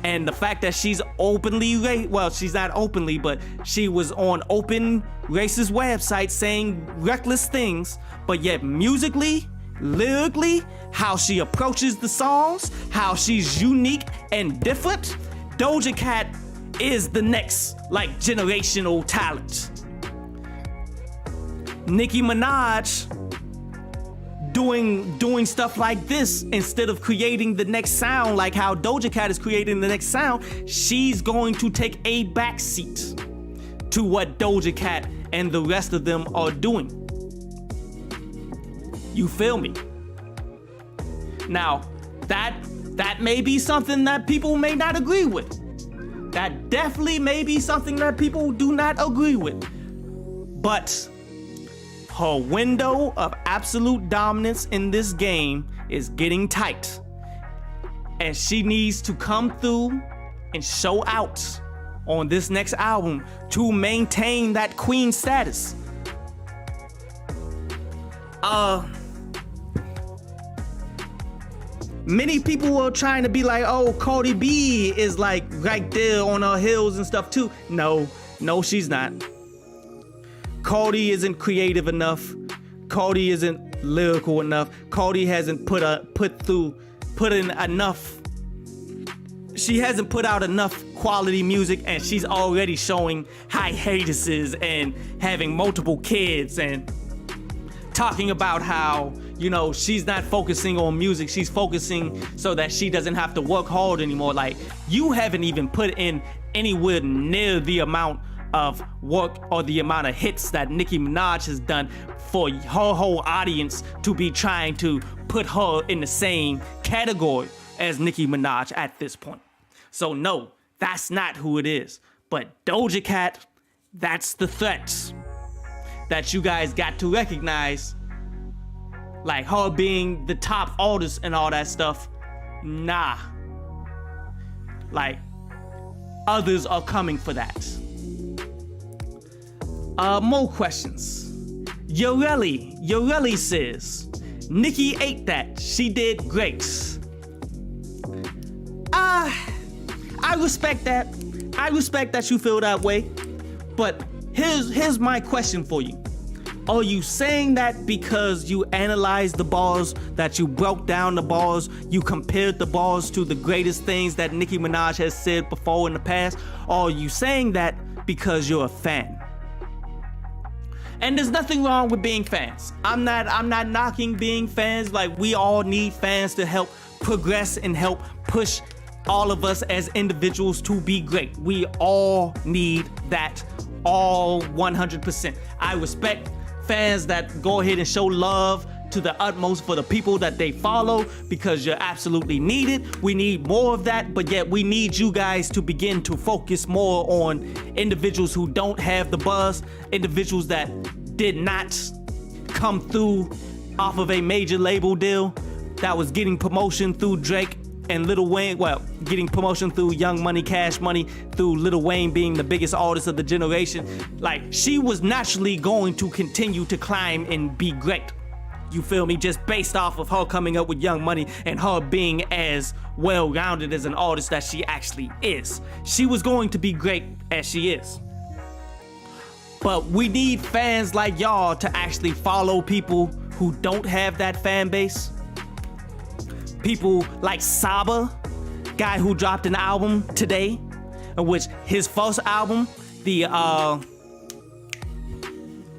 And the fact that she's openly, well, she's not openly, but she was on open racist websites saying reckless things, but yet musically, lyrically, how she approaches the songs, how she's unique and different, Doja Cat is the next, like, generational talent. Nicki Minaj doing stuff like this instead of creating the next sound, like how Doja Cat is creating the next sound, she's going to take a backseat to what Doja Cat and the rest of them are doing. You feel me? Now, that may be something that people may not agree with. That definitely may be something that people do not agree with. But her window of absolute dominance in this game is getting tight. And she needs to come through and show out on this next album to maintain that queen status. Many people are trying to be like, oh, Cardi B is like right there on her heels and stuff too. No, she's not. Cardi isn't creative enough. Cardi isn't lyrical enough. Cardi hasn't put in enough. She hasn't put out enough quality music, and she's already showing hiatuses and having multiple kids and talking about how, you know, she's not focusing on music. She's focusing so that she doesn't have to work hard anymore. Like, you haven't even put in anywhere near the amount of work or the amount of hits that Nicki Minaj has done for her whole audience to be trying to put her in the same category as Nicki Minaj at this point. So no, that's not who it is. But Doja Cat, that's the threat that you guys got to recognize. Like her being the top artist and all that stuff. Nah. Like, others are coming for that. More questions. Yorelli says, Nicki ate that. She did great. I respect that. I respect that you feel that way. But here's my question for you. Are you saying that because you analyzed the bars, that you broke down the bars, you compared the bars to the greatest things that Nicki Minaj has said before in the past? Or are you saying that because you're a fan? And there's nothing wrong with being fans. I'm not knocking being fans. Like, we all need fans to help progress and help push all of us as individuals to be great. We all need that, all 100%. I respect fans that go ahead and show love to the utmost for the people that they follow, because you're absolutely needed. We need more of that, but yet we need you guys to begin to focus more on individuals who don't have the buzz, individuals that did not come through off of a major label deal, that was getting promotion through Drake and Lil Wayne, well, getting promotion through Young Money, Cash Money, through Lil Wayne being the biggest artist of the generation. Like, she was naturally going to continue to climb and be great. You feel me? Just based off of her coming up with Young Money and her being as well-rounded as an artist that she actually is. She was going to be great as she is. But we need fans like y'all to actually follow people who don't have that fan base. People like Saba, guy who dropped an album today, in which his first album, the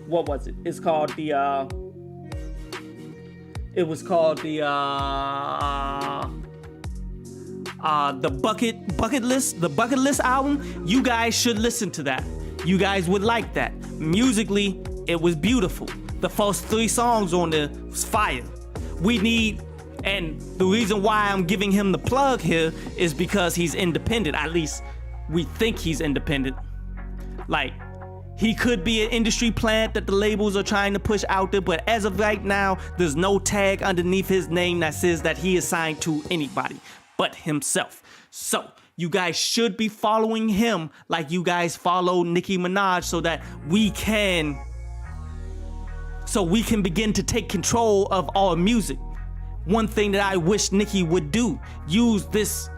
what was it? It's called the it was called the bucket list album. You guys should listen to that. You guys would like that. Musically, it was beautiful. The first 3 songs on there was fire. We need, and the reason why I'm giving him the plug here is because he's independent. At least we think he's independent. Like, he could be an industry plant that the labels are trying to push out there, but as of right now, there's no tag underneath his name that says that he is signed to anybody but himself. So you guys should be following him like you guys follow Nicki Minaj so that we can begin to take control of our music. One thing that I wish Nicki would do, use this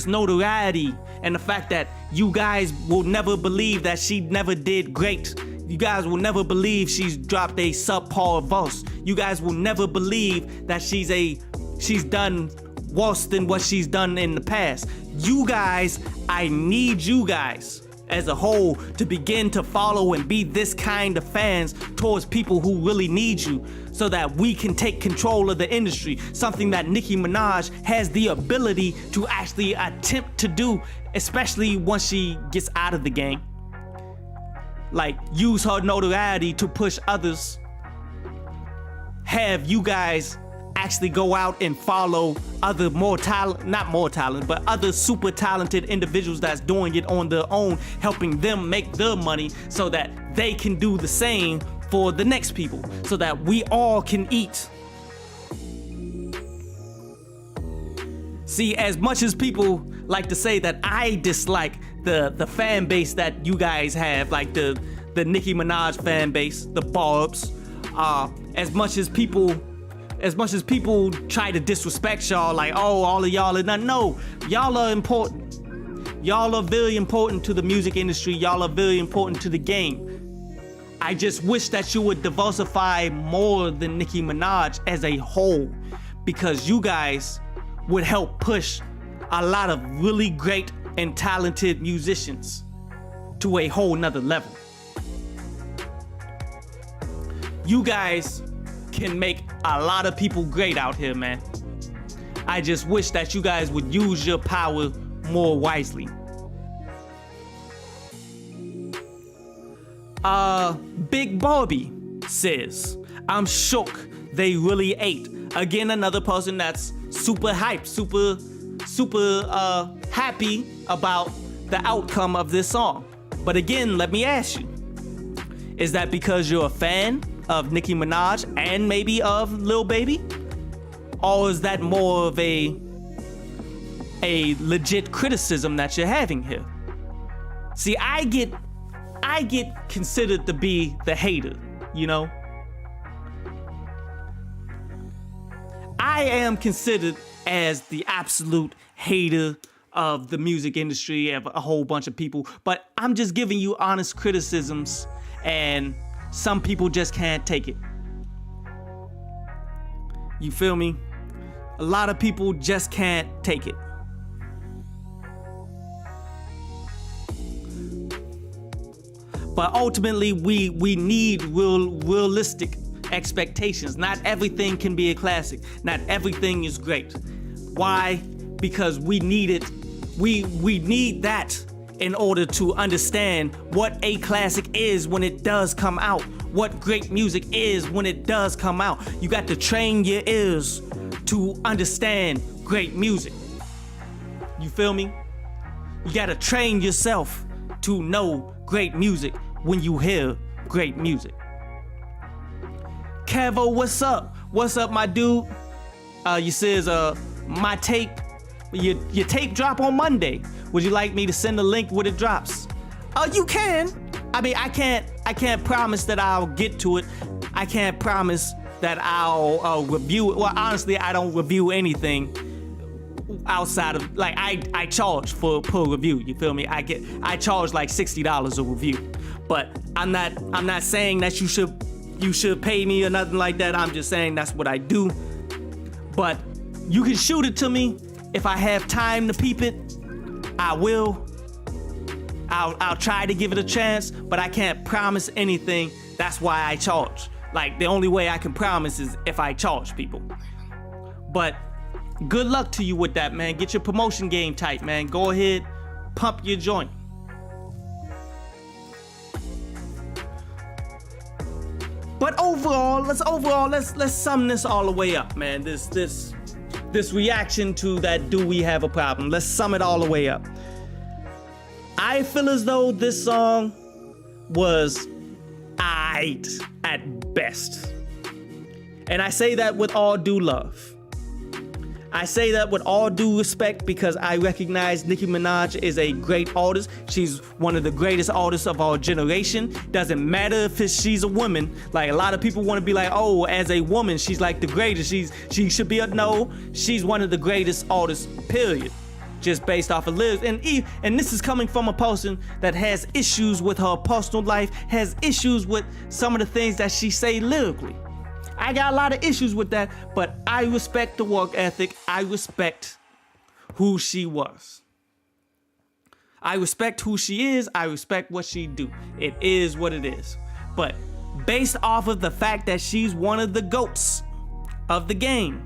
notoriety and the fact that you guys will never believe that she never did great. You guys will never believe she's dropped a subpar verse. You guys will never believe that she's done worse than what she's done in the past. You guys, I need you guys as a whole to begin to follow and be this kind of fans towards people who really need you so that we can take control of the industry, something that Nicki Minaj has the ability to actually attempt to do, especially once she gets out of the game. Like, use her notoriety to push others. Have you guys actually go out and follow other other super talented individuals that's doing it on their own, helping them make their money so that they can do the same for the next people, so that we all can eat. See, as much as people like to say that I dislike the fan base that you guys have, like the Nicki Minaj fan base, the Barbs, as much as people try to disrespect y'all, like, oh, all of y'all are not. No, y'all are important. Y'all are very important to the music industry. Y'all are very important to the game. I just wish that you would diversify more than Nicki Minaj as a whole, because you guys would help push a lot of really great and talented musicians to a whole nother level. You guys can make a lot of people great out here, man. I just wish that you guys would use your power more wisely. Big Barbie says, I'm shook they really ate. Again, another person that's super hyped, super happy about the outcome of this song. But again, let me ask you, is that because you're a fan of Nicki Minaj and maybe of Lil Baby? Or is that more of a legit criticism that you're having here? See, I get considered to be the hater, you know? I am considered as the absolute hater of the music industry, of a whole bunch of people, but I'm just giving you honest criticisms, and some people just can't take it. You feel me? A lot of people just can't take it. But ultimately, we need realistic expectations. Not everything can be a classic. Not everything is great. Why? Because we need it. We need that in order to understand what a classic is when it does come out. What great music is when it does come out. You got to train your ears to understand great music. You feel me? You got to train yourself to know great music when you hear great music. Kevo, what's up? What's up, my dude? You says, my tape, your tape drop on Monday. Would you like me to send a link when it drops? You can. I mean, I can't promise that I'll get to it. I can't promise that I'll review. Well, honestly, I don't review anything outside of, like, I charge per review. You feel me? I charge like $60 a review, but I'm not saying that you should pay me or nothing like that. I'm just saying that's what I do. But you can shoot it to me. If I have time to peep it, I will. I'll try to give it a chance, but I can't promise anything. That's why I charge. Like, the only way I can promise is if I charge people. But good luck to you with that, man. Get your promotion game tight, man. Go ahead, pump your joint. But overall, let's sum this all the way up, man. This reaction to that "Do We Have a Problem?" Let's sum it all the way up. I feel as though this song was aight at best. And I say that with all due love. I say that with all due respect because I recognize Nicki Minaj is a great artist. She's one of the greatest artists of our generation. Doesn't matter if she's a woman. Like, a lot of people want to be like, oh, as a woman, she's like the greatest. She should be no, she's one of the greatest artists, period. Just based off of lyrics. And this is coming from a person that has issues with her personal life, has issues with some of the things that she say lyrically. I got a lot of issues with that, but I respect the work ethic. I respect who she was. I respect who she is. I respect what she do. It is what it is. But based off of the fact that she's one of the GOATs of the game,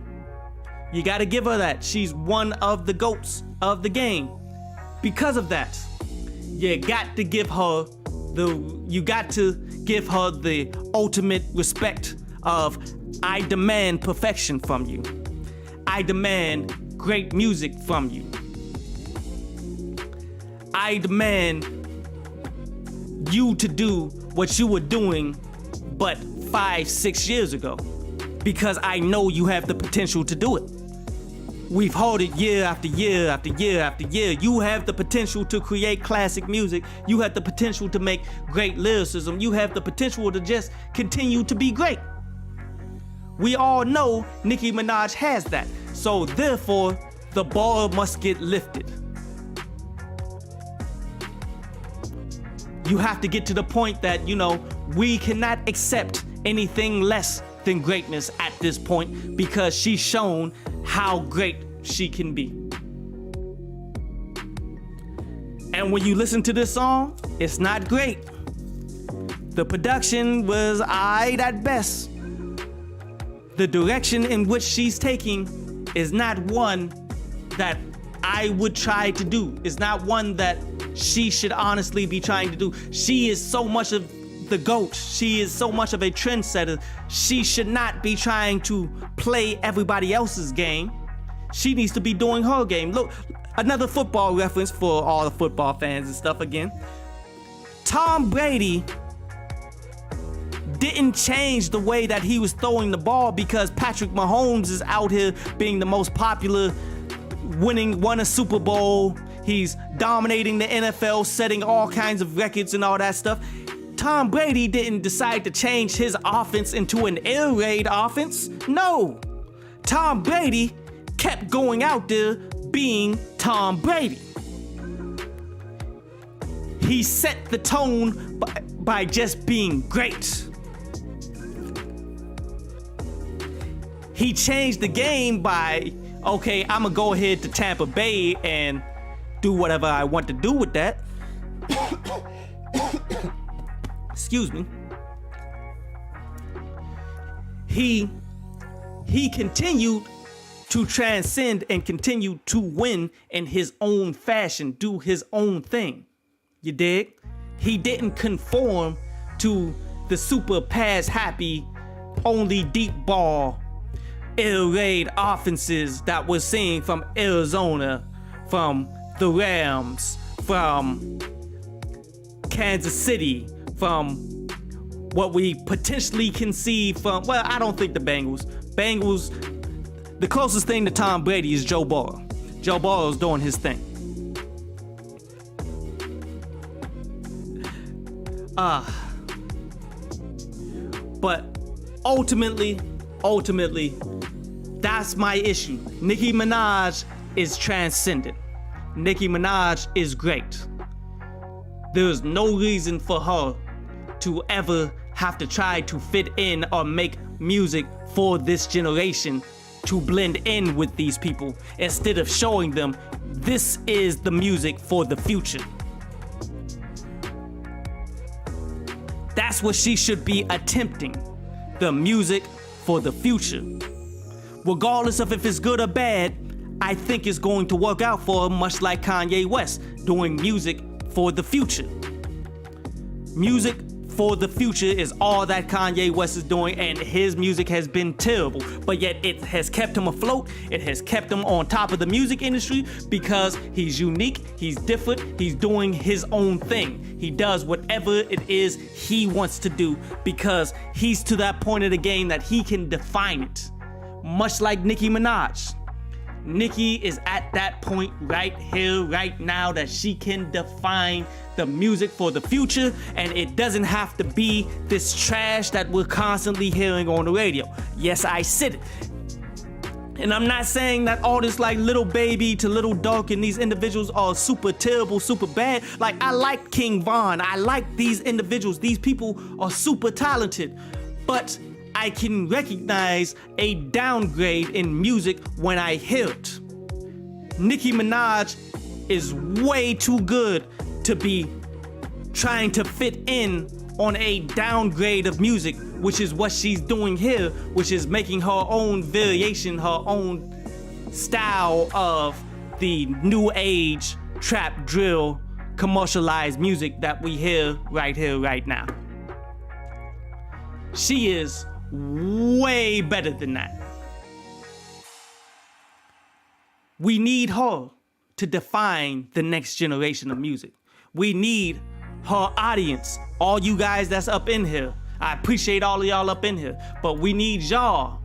you gotta give her that. She's one of the GOATs of the game. Because of that, you got to give her the ultimate respect of, I demand perfection from you. I demand great music from you. I demand you to do what you were doing but 5-6 years ago, because I know you have the potential to do it. We've heard it year after year after year after year. You have the potential to create classic music. You have the potential to make great lyricism. You have the potential to just continue to be great. We all know Nicki Minaj has that. So therefore, the bar must get lifted. You have to get to the point that, we cannot accept anything less than greatness at this point, because she's shown how great she can be. And when you listen to this song, it's not great. The production was aight at best. The direction in which she's taking is not one that I would try to do. It's not one that she should honestly be trying to do. She is so much of the GOAT. She is so much of a trendsetter. She should not be trying to play everybody else's game. She needs to be doing her game. Look, another football reference for all the football fans and stuff again. Tom Brady didn't change the way that he was throwing the ball because Patrick Mahomes is out here being the most popular, won a Super Bowl. He's dominating the NFL, setting all kinds of records and all that stuff. Tom Brady didn't decide to change his offense into an air raid offense. No. Tom Brady kept going out there being Tom Brady. He set the tone by just being great. He changed the game by, okay, I'm gonna go ahead to Tampa Bay and do whatever I want to do with that. Excuse me. He continued to transcend and continue to win in his own fashion, do his own thing. You dig? He didn't conform to the super pass happy, only deep ball, air raid offenses that we're seeing from Arizona, from the Rams, from Kansas City, from what we potentially can see from, well, I don't think the Bengals, the closest thing to Tom Brady is Joe Burrow. Joe Burrow's doing his thing. But ultimately, ultimately, that's my issue. Nicki Minaj is transcendent. Nicki Minaj is great. There's no reason for her to ever have to try to fit in or make music for this generation to blend in with these people instead of showing them this is the music for the future. That's what she should be attempting, the music for the future. Regardless of if it's good or bad, I think it's going to work out for her, much like Kanye West doing music for the future. Music for the future is all that Kanye West is doing, and his music has been terrible, but yet it has kept him afloat. It has kept him on top of the music industry because he's unique, he's different, he's doing his own thing. He does whatever it is he wants to do because he's to that point of the game that he can define it. Much like Nicki Minaj. Nicki is at that point right here, right now, that she can define the music for the future, and it doesn't have to be this trash that we're constantly hearing on the radio. Yes, I said it. And I'm not saying that artists like Lil Baby to Lil Durk and these individuals are super terrible, super bad. Like, I like King Von. I like these individuals. These people are super talented. But I can recognize a downgrade in music when I hear it. Nicki Minaj is way too good to be trying to fit in on a downgrade of music, which is what she's doing here, which is making her own variation, her own style of the new age trap drill commercialized music that we hear right now. She is way better than that. We need her to define the next generation of music. We need her audience, all you guys that's up in here. I appreciate all of y'all up in here, but we need y'all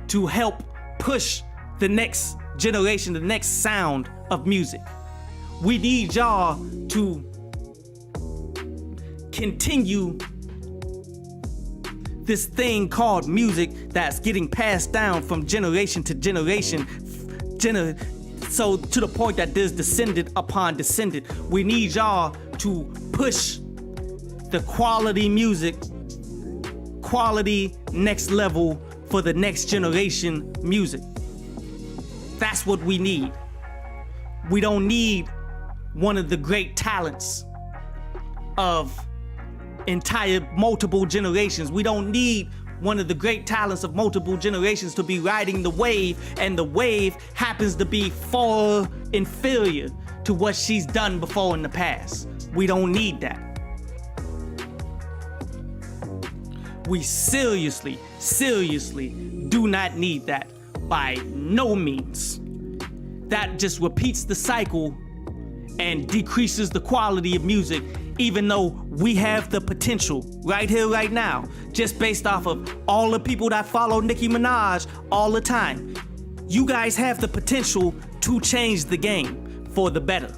to help push the next generation, the next sound of music. We need y'all to continue this thing called music that's getting passed down from generation to generation, so to the point that there's descendant upon descendant. We need y'all to push the quality music, quality next level for the next generation music. That's what we need. We don't need one of the great talents of entire multiple generations. We don't need one of the great talents of multiple generations to be riding the wave, and the wave happens to be far inferior to what she's done before in the past. We don't need that. We seriously do not need that by no means. That just repeats the cycle and decreases the quality of music, even though we have the potential right here, right now, just based off of all the people that follow Nicki Minaj all the time. You guys have the potential to change the game for the better.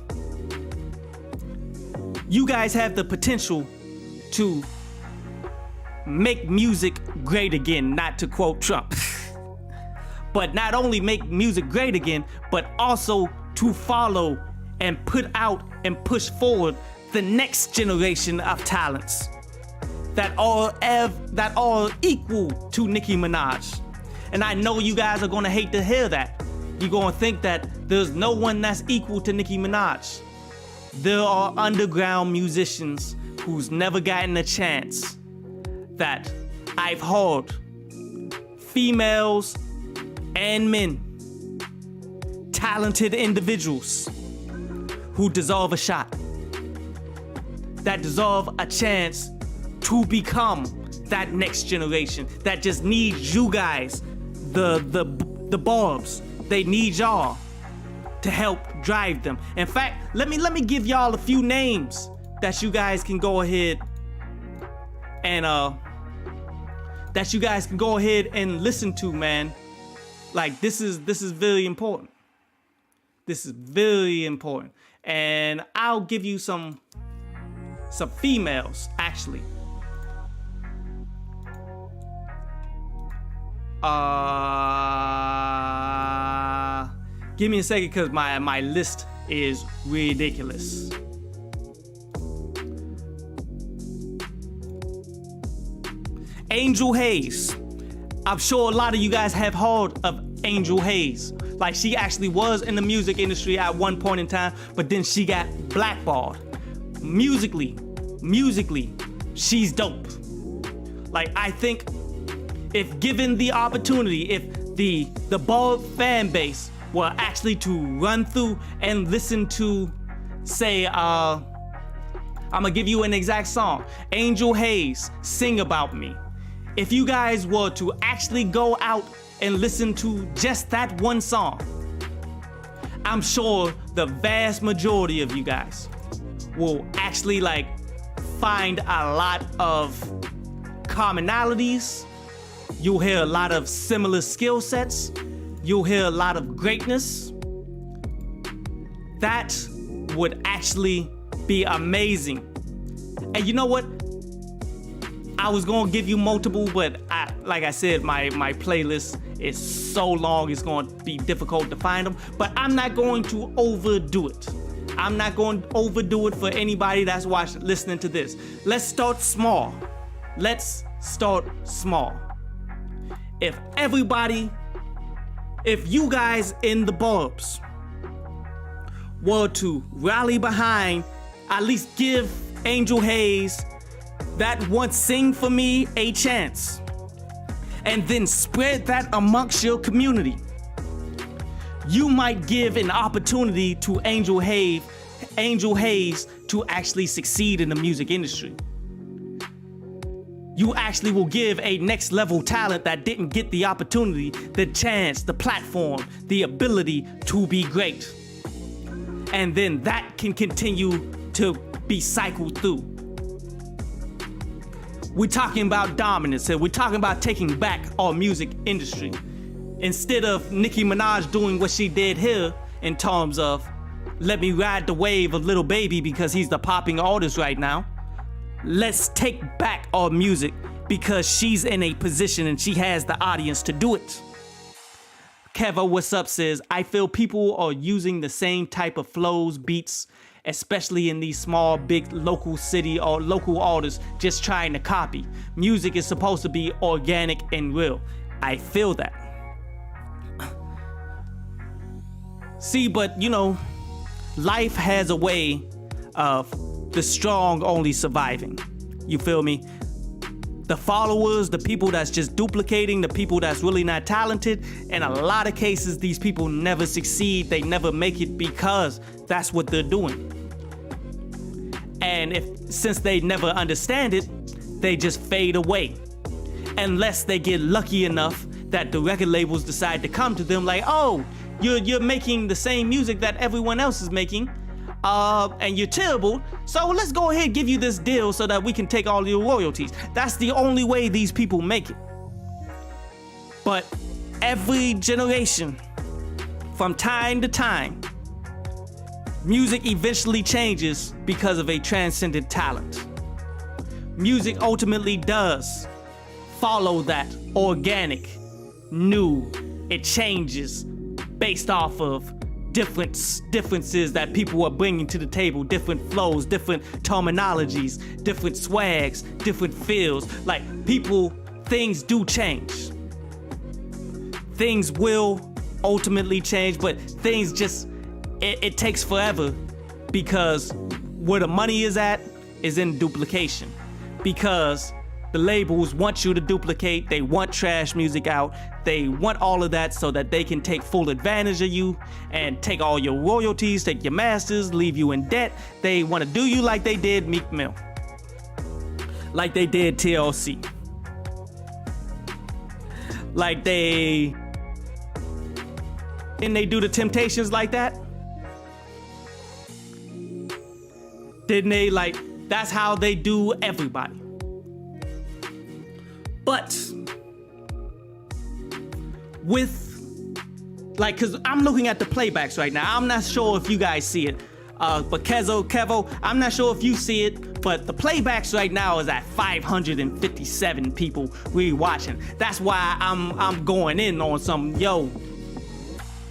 You guys have the potential to make music great again, not to quote Trump. But not only make music great again, but also to follow and put out and push forward the next generation of talents that are equal to Nicki Minaj. And I know you guys are gonna hate to hear that. You're gonna think that there's no one that's equal to Nicki Minaj. There are underground musicians who's never gotten a chance that I've heard, females and men, talented individuals who deserve a shot, that deserve a chance to become that next generation, that just needs you guys, the barbs. They need y'all to help drive them. In fact, let me give y'all a few names that you guys can go ahead and listen to, man. Like, this is very important. This is very important. And I'll give you some females, actually. Give me a second, because my list is ridiculous. Angel Hayes. I'm sure a lot of you guys have heard of Angel Hayes. Like, she actually was in the music industry at one point in time, but then she got blackballed. Musically, she's dope. Like, I think if given the opportunity, if the Bulb fan base were actually to run through and listen to, say, I'm gonna give you an exact song, Angel Hayes, Sing About Me. If you guys were to actually go out and listen to just that one song, I'm sure the vast majority of you guys will actually like find a lot of commonalities. You'll hear a lot of similar skill sets. You'll hear a lot of greatness. That would actually be amazing. And you know what? I was gonna give you multiple, but like I said, my playlist is so long, it's gonna be difficult to find them. But I'm not going to overdo it. I'm not going to overdo it for anybody that's listening to this. Let's start small. If you guys in the Bulbs were to rally behind, at least give Angel Hayes that once Sing For Me a chance, and then spread that amongst your community, you might give an opportunity to Angel Hayes to actually succeed in the music industry. You actually will give a next level talent that didn't get the opportunity, the chance, the platform, the ability to be great. And then that can continue to be cycled through. We're talking about dominance here. We're talking about taking back our music industry. Instead of Nicki Minaj doing what she did here in terms of let me ride the wave of Lil Baby because he's the popping artist right now, let's take back our music because she's in a position and she has the audience to do it. Keva What's Up says, I feel people are using the same type of flows, beats, especially in these small, big local city or local artists just trying to copy. Music is supposed to be organic and real. I feel that. See, but you know, life has a way of the strong only surviving. You feel me? The followers, the people that's just duplicating, the people that's really not talented, in a lot of cases, these people never succeed, they never make it because that's what they're doing. And since they never understand it, they just fade away. Unless they get lucky enough that the record labels decide to come to them like, oh, you're making the same music that everyone else is making, and you're terrible, so let's go ahead and give you this deal so that we can take all your royalties. That's the only way these people make it. But every generation, from time to time, music eventually changes because of a transcendent talent. Music ultimately does follow that organic, new, it changes based off of differences that people are bringing to the table, different flows, different terminologies, different swags, different feels. Like, things do change. Things will ultimately change, but things just, it takes forever because where the money is at is in duplication. Because the labels want you to duplicate, they want trash music out, they want all of that so that they can take full advantage of you and take all your royalties, take your masters, leave you in debt. They want to do you like they did Meek Mill, like they did TLC, like didn't they do the Temptations like that? Didn't they? Like, that's how they do everybody. But with, like, cause I'm looking at the playbacks right now. I'm not sure if you guys see it. But Kevo, I'm not sure if you see it, but the playbacks right now is at 557 people rewatching. That's why I'm going in on some, yo,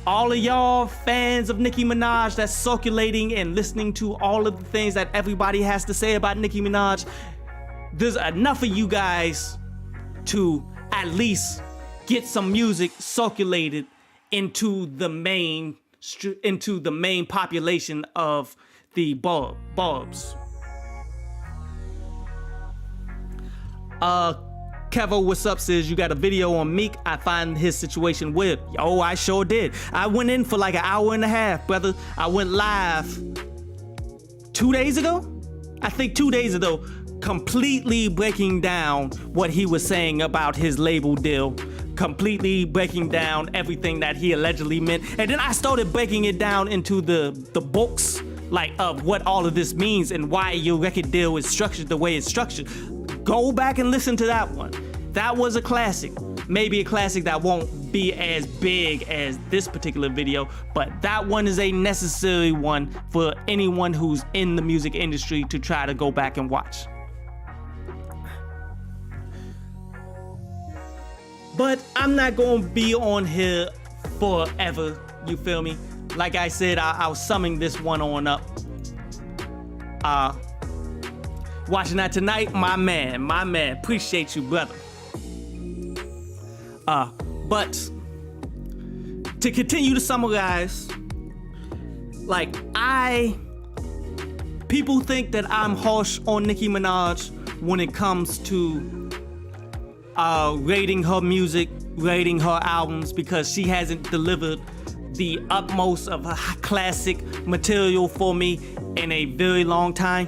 all of y'all fans of Nicki Minaj that's circulating and listening to all of the things that everybody has to say about Nicki Minaj, there's enough of you guys to at least get some music circulated into the main population of the bulbs. Kevo, what's up, says you got a video on Meek. I find his situation weird. Yo, I sure did. I went in for like an hour and a half, brother. I went live 2 days ago? I think 2 days ago, completely breaking down what he was saying about his label deal, completely breaking down everything that he allegedly meant. And then I started breaking it down into the books, like of what all of this means and why your record deal is structured the way it's structured. Go back and listen to that one. That was a classic. Maybe a classic that won't be as big as this particular video, but that one is a necessary one for anyone who's in the music industry to try to go back and watch. But I'm not gonna be on here forever, you feel me? Like I said, I'll summing this one on up. Watching that tonight, my man, appreciate you, brother. But to continue to summarize, like people think that I'm harsh on Nicki Minaj when it comes to rating her music, rating her albums, because she hasn't delivered the utmost of classic material for me in a very long time.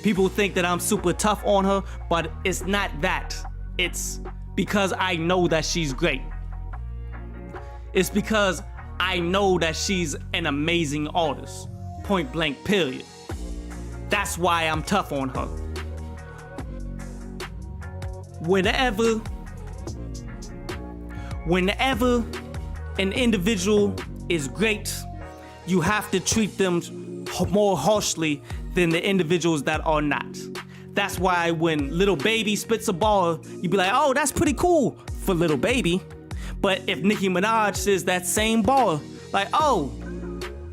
People think that I'm super tough on her, but it's not that. It's because I know that she's great. It's because I know that she's an amazing artist. Point blank, period. That's why I'm tough on her. Whenever an individual is great, you have to treat them more harshly than the individuals that are not. That's why when Lil Baby spits a bar, you be like, oh, that's pretty cool for Lil Baby. But if Nicki Minaj says that same bar, like, oh,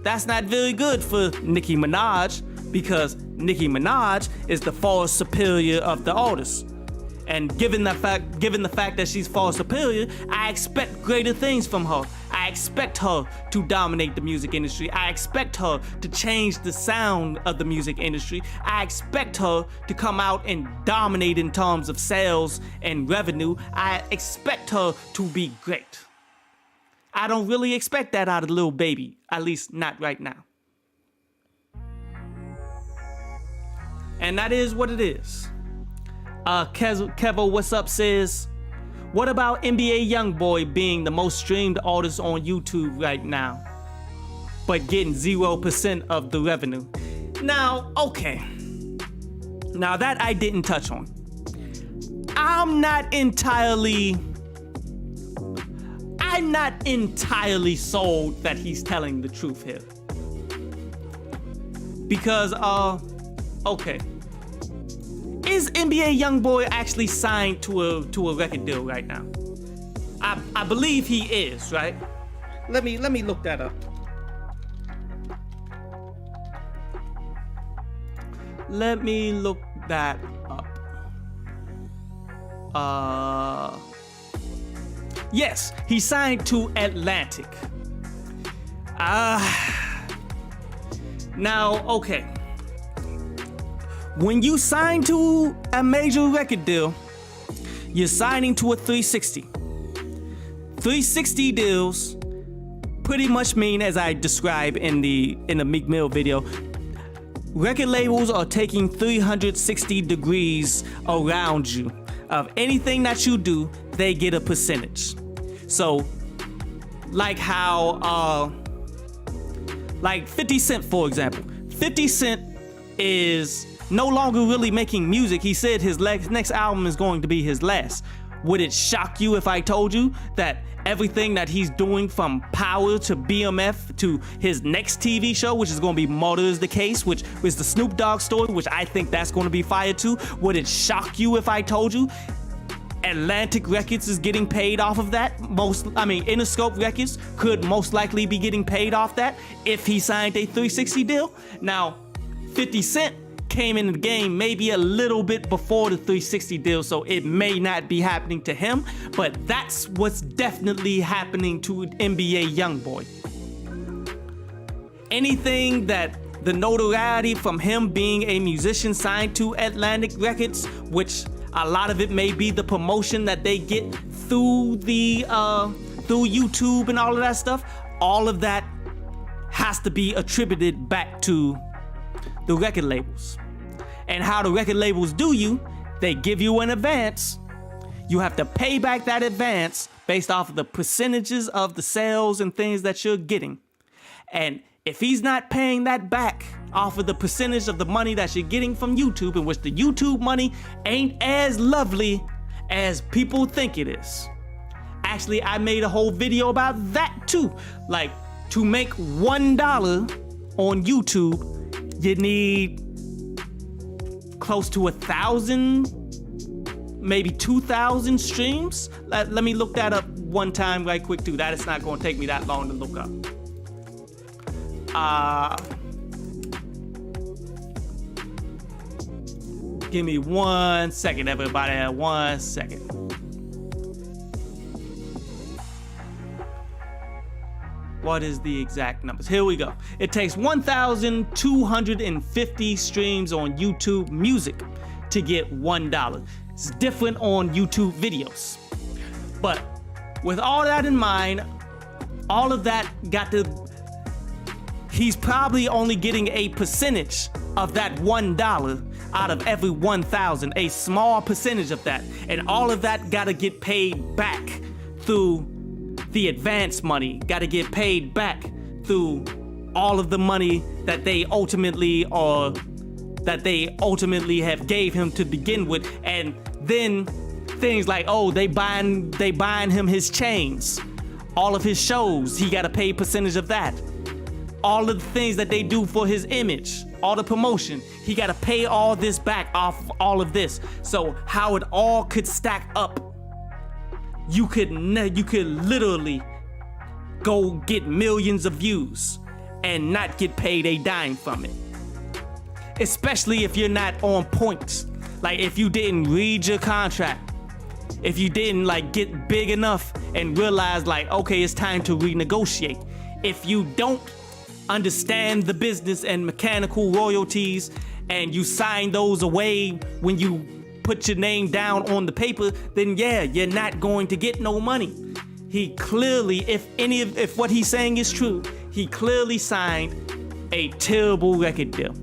that's not very good for Nicki Minaj, because Nicki Minaj is the far superior of the artists. And given the fact that she's far superior, I expect greater things from her. I expect her to dominate the music industry. I expect her to change the sound of the music industry. I expect her to come out and dominate in terms of sales and revenue. I expect her to be great. I don't really expect that out of Lil Baby, at least not right now. And that is what it is. Kevo, what's up, says, what about NBA YoungBoy being the most streamed artist on YouTube right now, but getting 0% of the revenue? Now, okay. Now that I didn't touch on. I'm not entirely sold that he's telling the truth here. Because, okay. Is NBA YoungBoy actually signed to a record deal right now? I believe he is, right? Let me look that up. Let me look that up. Yes, he signed to Atlantic. Now, okay. When you sign to a major record deal, you're signing to a 360. 360 deals pretty much mean, as I described in the Meek Mill video, record labels are taking 360 degrees around you. Of anything that you do, they get a percentage. So, like how, like 50 Cent, for example. 50 Cent is no longer really making music. He said his next album is going to be his last. Would it shock you if I told you that everything that he's doing from Power to BMF to his next TV show, which is going to be Murder is the Case, which is the Snoop Dogg story, which I think that's going to be fire too. Would it shock you if I told you Atlantic Records is getting paid off of that? Interscope Records could most likely be getting paid off that if he signed a 360 deal. Now, 50 Cent came in the game maybe a little bit before the 360 deal, so it may not be happening to him, but that's what's definitely happening to NBA Youngboy. Anything that the notoriety from him being a musician signed to Atlantic Records, which a lot of it may be the promotion that they get through through YouTube and all of that stuff, all of that has to be attributed back to the record labels. And how the record labels do you, they give you an advance. You have to pay back that advance based off of the percentages of the sales and things that you're getting. And if he's not paying that back off of the percentage of the money that you're getting from YouTube, in which the YouTube money ain't as lovely as people think it is. Actually, I made a whole video about that too. Like, to make $1 on YouTube, you need close to 1,000, maybe 2,000 streams. Let me look that up one time right quick too. That is not going to take me that long to look up. Give me 1 second, everybody. 1 second. What is the exact numbers? Here we go. It takes 1,250 streams on YouTube Music to get $1. It's different on YouTube videos. But with all that in mind, all of that he's probably only getting a percentage of that $1 out of every 1,000, a small percentage of that. And all of that gotta get paid back through the advance money, gotta get paid back through all of the money that they ultimately have gave him to begin with. And then things like, oh, they buying him his chains, all of his shows, he gotta pay a percentage of that. All of the things that they do for his image, all the promotion, he gotta pay all this back off of all of this. So how it all could stack up, you could literally go get millions of views and not get paid a dime from it. Especially if you're not on point. Like, if you didn't read your contract, if you didn't get big enough and realize okay, it's time to renegotiate. If you don't understand the business and mechanical royalties and you sign those away when you put your name down on the paper, then yeah, you're not going to get no money. He clearly, if what he's saying is true, he clearly signed a terrible record deal.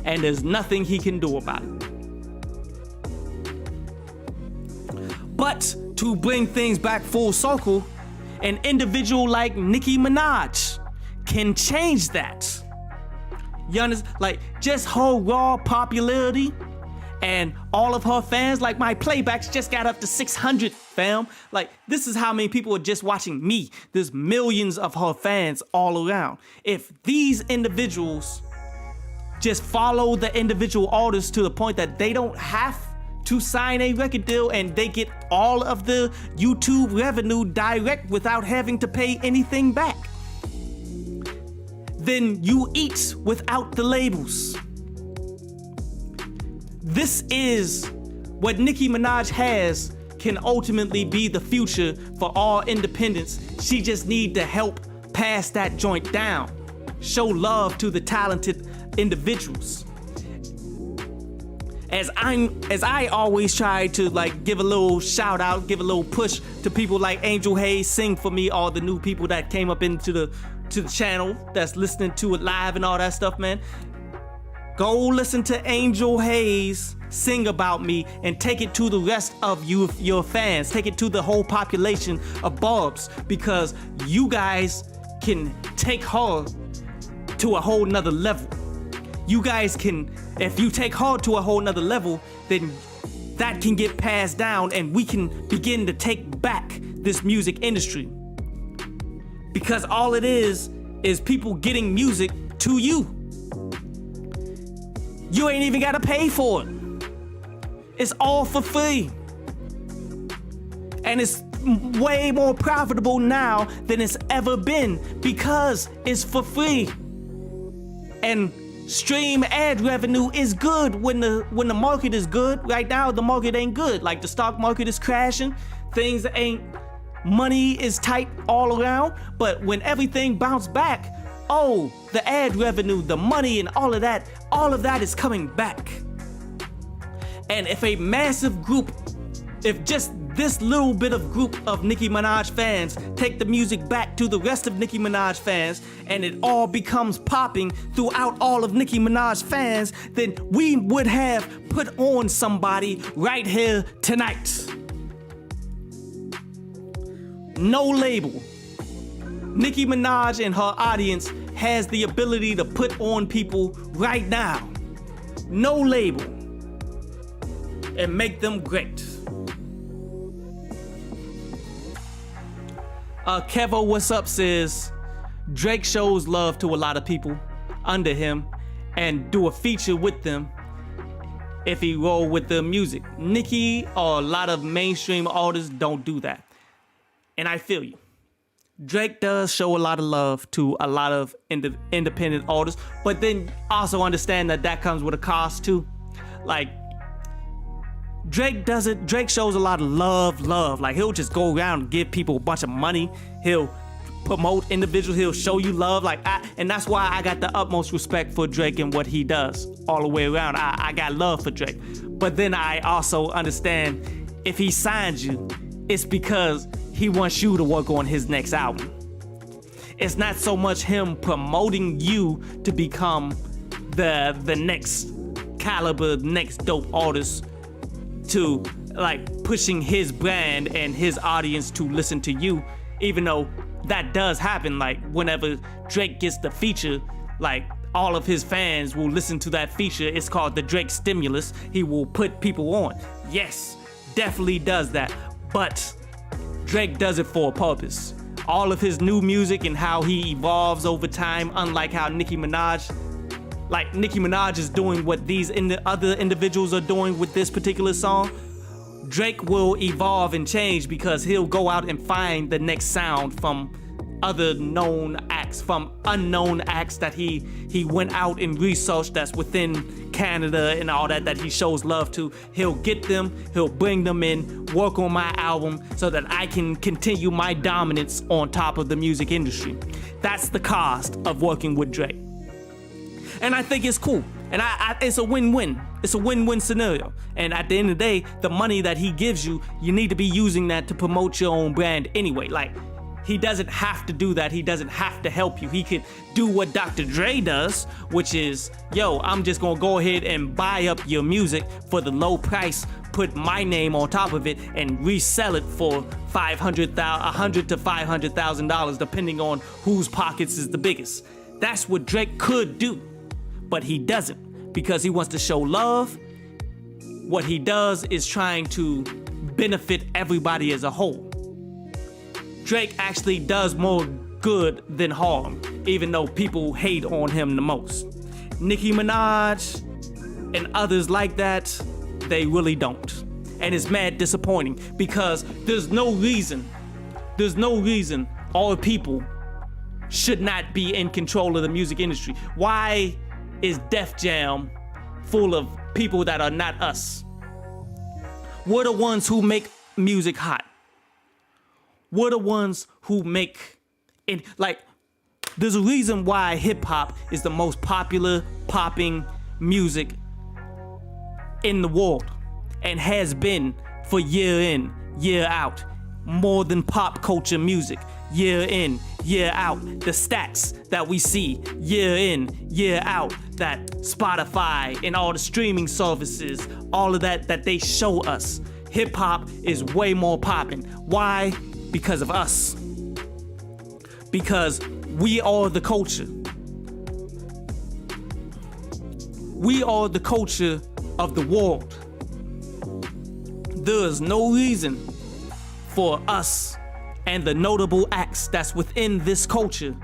And there's nothing he can do about it. But to bring things back full circle, an individual like Nicki Minaj can change that. You understand? Just her raw popularity and all of her fans, my playbacks just got up to 600, fam. This is how many people are just watching me. There's millions of her fans all around. If these individuals just follow the individual artists to the point that they don't have to sign a record deal and they get all of the YouTube revenue direct without having to pay anything back, then you eat without the labels. This is what Nicki Minaj has can ultimately be the future for all independents. She just need to help pass that joint down. Show love to the talented individuals. As I always try to give a little shout out, give a little push to people like Angel Hayes, Sing For Me, all the new people that came up into the channel that's listening to it live and all that stuff, man. Go listen to Angel Hayes sing about me and take it to the rest of your fans. Take it to the whole population of Barbs, because you guys can take her to a whole nother level. You guys can, if you take her to a whole nother level, then that can get passed down and we can begin to take back this music industry. Because all it is people getting music to you. You ain't even gotta pay for it. It's all for free. And it's way more profitable now than it's ever been because it's for free. And stream ad revenue is good when the market is good. Right now the market ain't good. Like the stock market is crashing. Money is tight all around. But when everything bounced back, the ad revenue, the money and all of that is coming back. And if a massive group, if just this little bit of group of Nicki Minaj fans take the music back to the rest of Nicki Minaj fans and it all becomes popping throughout all of Nicki Minaj fans, then we would have put on somebody right here tonight. No label. Nicki Minaj and her audience has the ability to put on people right now. No label. And make them great. Kevo What's Up says, Drake shows love to a lot of people under him and do a feature with them if he roll with the music. Nicki or a lot of mainstream artists don't do that. And I feel you. Drake does show a lot of love to a lot of independent artists, but then also understand that comes with a cost too. Like, Drake shows a lot of love. Like, he'll just go around and give people a bunch of money. He'll promote individuals. He'll show you love. And that's why I got the utmost respect for Drake and what he does all the way around. I got love for Drake. But then I also understand if he signs you, it's because he wants you to work on his next album. It's not so much him promoting you to become the next caliber, next dope artist, to like pushing his brand and his audience to listen to you, even though that does happen. Like, whenever Drake gets the feature, like, all of his fans will listen to that feature. It's called the Drake Stimulus. He will put people on. Yes, definitely does that. But Drake does it for a purpose. All of his new music and how he evolves over time, unlike how Nicki Minaj is doing what these other individuals are doing with this particular song. Drake will evolve and change because he'll go out and find the next sound from other known acts, from unknown acts that he went out and researched that's within Canada and all that he shows love to. He'll get them, he'll bring them in, work on my album so that I can continue my dominance on top of the music industry. That's the cost of working with Drake. And I think it's cool. And it's a win-win. It's a win-win scenario. And at the end of the day, the money that he gives you, you need to be using that to promote your own brand anyway. Like, he doesn't have to do that. He doesn't have to help you. He could do what Dr. Dre does, which is, I'm just gonna go ahead and buy up your music for the low price, put my name on top of it, and resell it for $100,000 to $500,000, depending on whose pockets is the biggest. That's what Drake could do. But he doesn't, because he wants to show love. What he does is trying to benefit everybody as a whole. Drake actually does more good than harm, even though people hate on him the most. Nicki Minaj and others like that, they really don't. And it's mad disappointing because there's no reason all people should not be in control of the music industry. Why is Def Jam full of people that are not us? We're the ones who make music hot. We're the ones who make it. Like, there's a reason why hip hop is the most popular popping music in the world and has been for year in, year out. More than pop culture music, year in, year out. The stats that we see year in, year out, that Spotify and all the streaming services, all of that they show us. Hip hop is way more popping. Why? Because of us. Because we are the culture. We are the culture of the world. there is no reason for us and the notable acts that's within this culture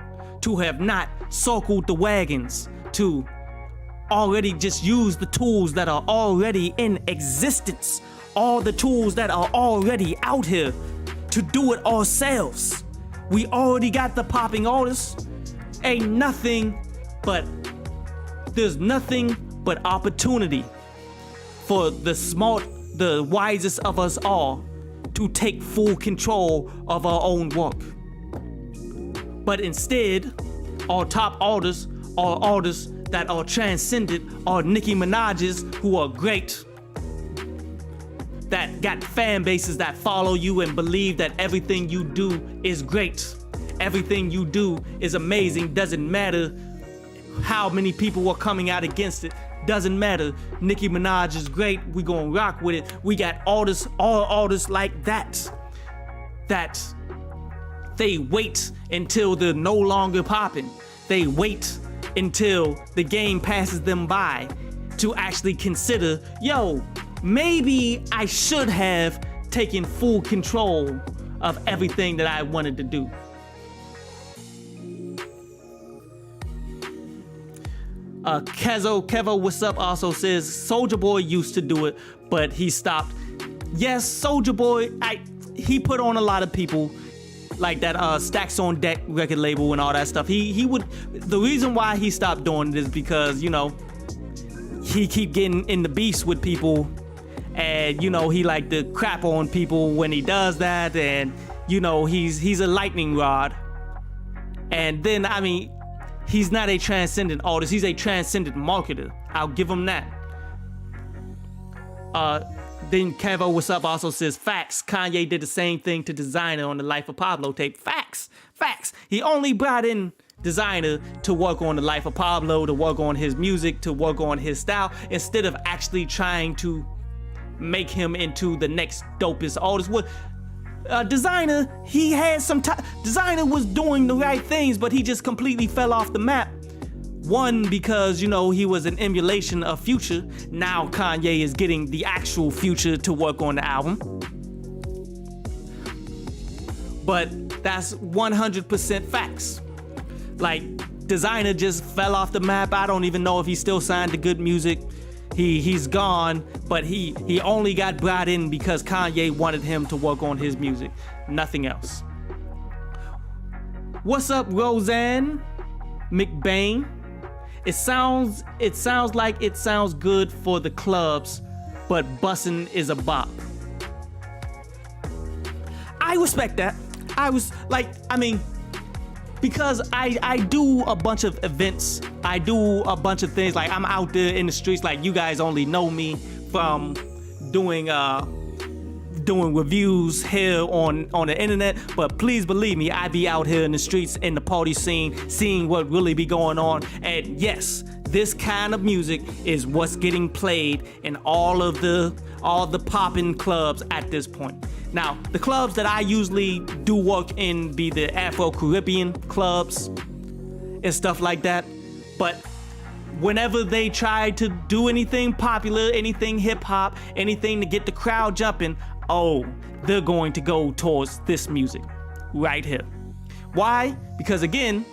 to have not circled the wagons, to already just use the tools that are already in existence, all the tools that are already out here, to do it ourselves. We already got the popping artists. There's nothing but opportunity for the smart, the wisest of us all to take full control of our own work. But instead, our top artists are artists that are transcendent, are Nicki Minaj's, who are great, that got fan bases that follow you and believe that everything you do is great. Everything you do is amazing. Doesn't matter how many people are coming out against it. Doesn't matter. Nicki Minaj is great. We gonna rock with it. We got artists, all artists like that they wait until they're no longer popping. They wait until the game passes them by to actually consider, yo, maybe I should have taken full control of everything that I wanted to do. Kevo, what's up, also says Soulja Boy used to do it, but he stopped. Yes, Soulja Boy, he put on a lot of people, like that Stacks on Deck record label and all that stuff. He would. The reason why he stopped doing it is because, you know, he keep getting in the beefs with people, and you know he like to crap on people when he does that, and you know he's a lightning rod. And then I mean, he's not a transcendent artist, he's a transcendent marketer. I'll give him that. Then Kevo, what's up, also says, facts, Kanye did the same thing to Designer on the Life of Pablo tape. Facts. He only brought in Designer to work on the Life of Pablo, to work on his music, to work on his style, instead of actually trying to make him into the next dopest artist. What Designer, he had some time. Designer was doing the right things, but he just completely fell off the map. One, because, you know, he was an emulation of Future. Now Kanye is getting the actual Future to work on the album. But that's 100% facts. Like, Designer just fell off the map. I don't even know if he's still signed to Good Music. He's gone, but he only got brought in because Kanye wanted him to work on his music. Nothing else. What's up, Roseanne McBain? It sounds like it sounds good for the clubs, but bussin' is a bop. I respect that. Because I do a bunch of events, I do a bunch of things, like I'm out there in the streets, like you guys only know me from doing reviews here on the internet, but please believe me, I be out here in the streets, in the party scene, seeing what really be going on. And yes, this kind of music is what's getting played in all the poppin' clubs at this point. Now, the clubs that I usually do work in be the Afro-Caribbean clubs and stuff like that. But whenever they try to do anything popular, anything hip-hop, anything to get the crowd jumping, oh, they're going to go towards this music right here. Why? Because again,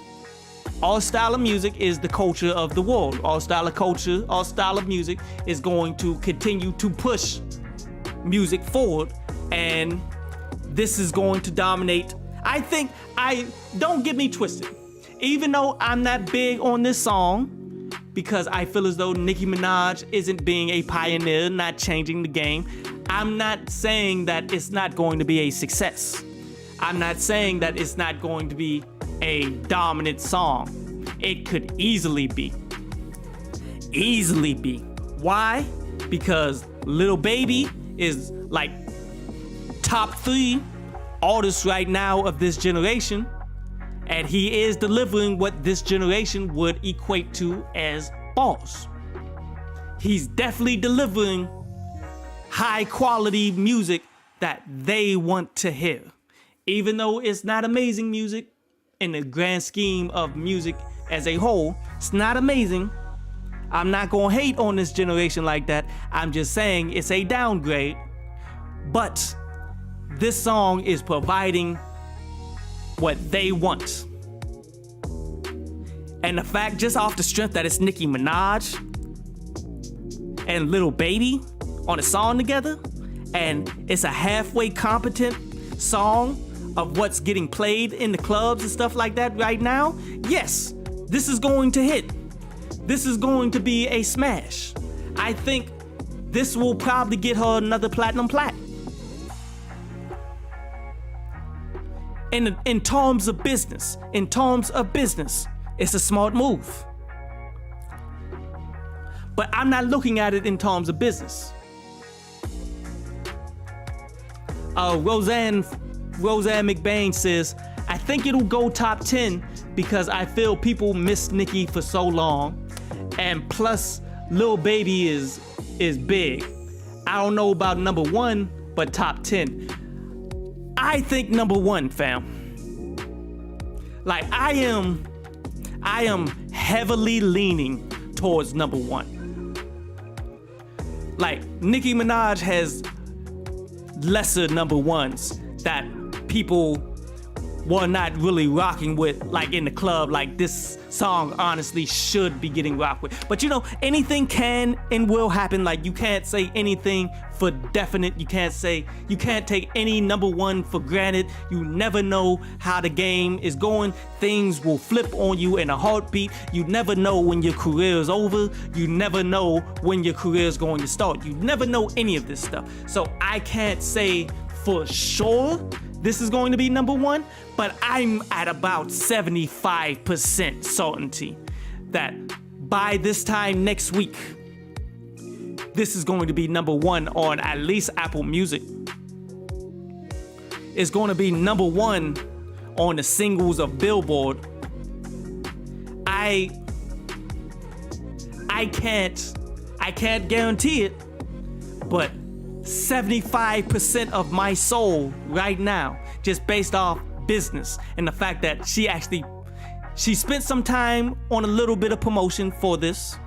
our style of music is the culture of the world. Our style of culture, our style of music is going to continue to push music forward, and this is going to dominate. Don't get me twisted. Even though I'm not big on this song, because I feel as though Nicki Minaj isn't being a pioneer, not changing the game, I'm not saying that it's not going to be a success. I'm not saying that it's not going to be a dominant song. It could easily be. Easily be. Why? Because Lil Baby is like top 3 artists right now of this generation, and he is delivering what this generation would equate to as bars. He's definitely delivering high quality music that they want to hear. Even though it's not amazing music in the grand scheme of music as a whole, it's not amazing. I'm not gonna hate on this generation like that. I'm just saying it's a downgrade. But this song is providing what they want. And the fact, just off the strength that it's Nicki Minaj and Lil Baby on a song together, and it's a halfway competent song of what's getting played in the clubs and stuff like that right now, yes, this is going to hit. This is going to be a smash. I think this will probably get her another platinum plat. In terms of business, it's a smart move. But I'm not looking at it in terms of business. Roseanne McBain says, I think it'll go top 10 because I feel people miss Nicki for so long. And plus, Lil Baby is big. I don't know about number 1, but top 10. I think number 1, fam. Like, I am heavily leaning towards number 1. Like, Nicki Minaj has lesser number 1s that people were not really rocking with, like in the club. Like, this song honestly should be getting rocked with. But you know, anything can and will happen. Like, you can't say anything for definite. You can't take any number 1 for granted. You never know how the game is going. Things will flip on you in a heartbeat. You never know when your career is over. You never know when your career is going to start. You never know any of this stuff. So I can't say for sure this is going to be number 1, but I'm at about 75% certainty that by this time next week, this is going to be number 1 on at least Apple Music. It's going to be number 1 on the singles of Billboard. I can't guarantee it, but 75% of my soul right now, just based off business and the fact that she spent some time on a little bit of promotion for this,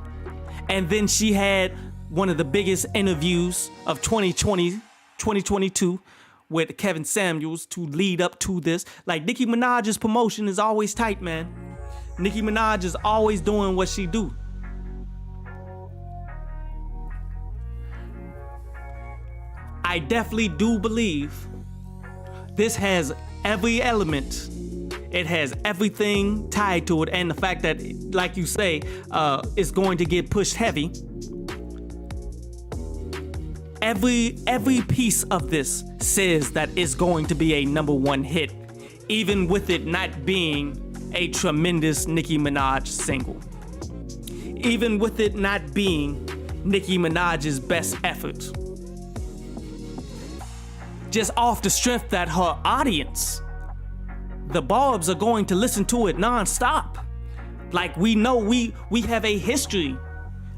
and then she had one of the biggest interviews of 2022 with Kevin Samuels to lead up to this. Like, Nicki Minaj's promotion is always tight, man. Nicki Minaj is always doing what she do. I definitely do believe this has every element. It has everything tied to it, and the fact that, like you say, it's going to get pushed heavy. Every piece of this says that it's going to be a number 1 hit, even with it not being a tremendous Nicki Minaj single. Even with it not being Nicki Minaj's best effort. Just off the strength that her audience, the Barbs, are going to listen to it nonstop. Like, we know we have a history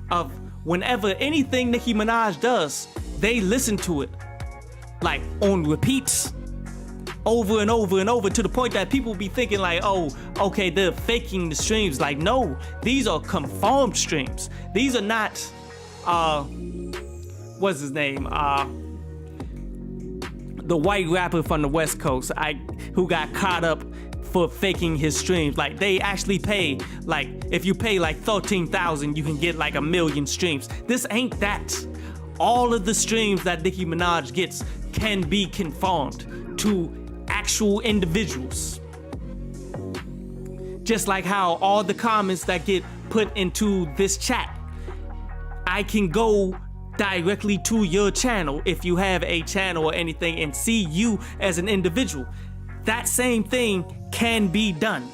of whenever anything Nicki Minaj does, they listen to it like on repeats over and over and over, to the point that people be thinking like, oh, okay, they're faking the streams. Like, no, these are confirmed streams. These are not what's his name? The white rapper from the West Coast, who got caught up for faking his streams. Like, they actually pay, like, if you pay like 13,000, you can get like 1 million streams. This ain't that. All of the streams that Nicki Minaj gets can be confirmed to actual individuals. Just like how all the comments that get put into this chat, I can go directly to your channel if you have a channel or anything and see you as an individual. That same thing can be done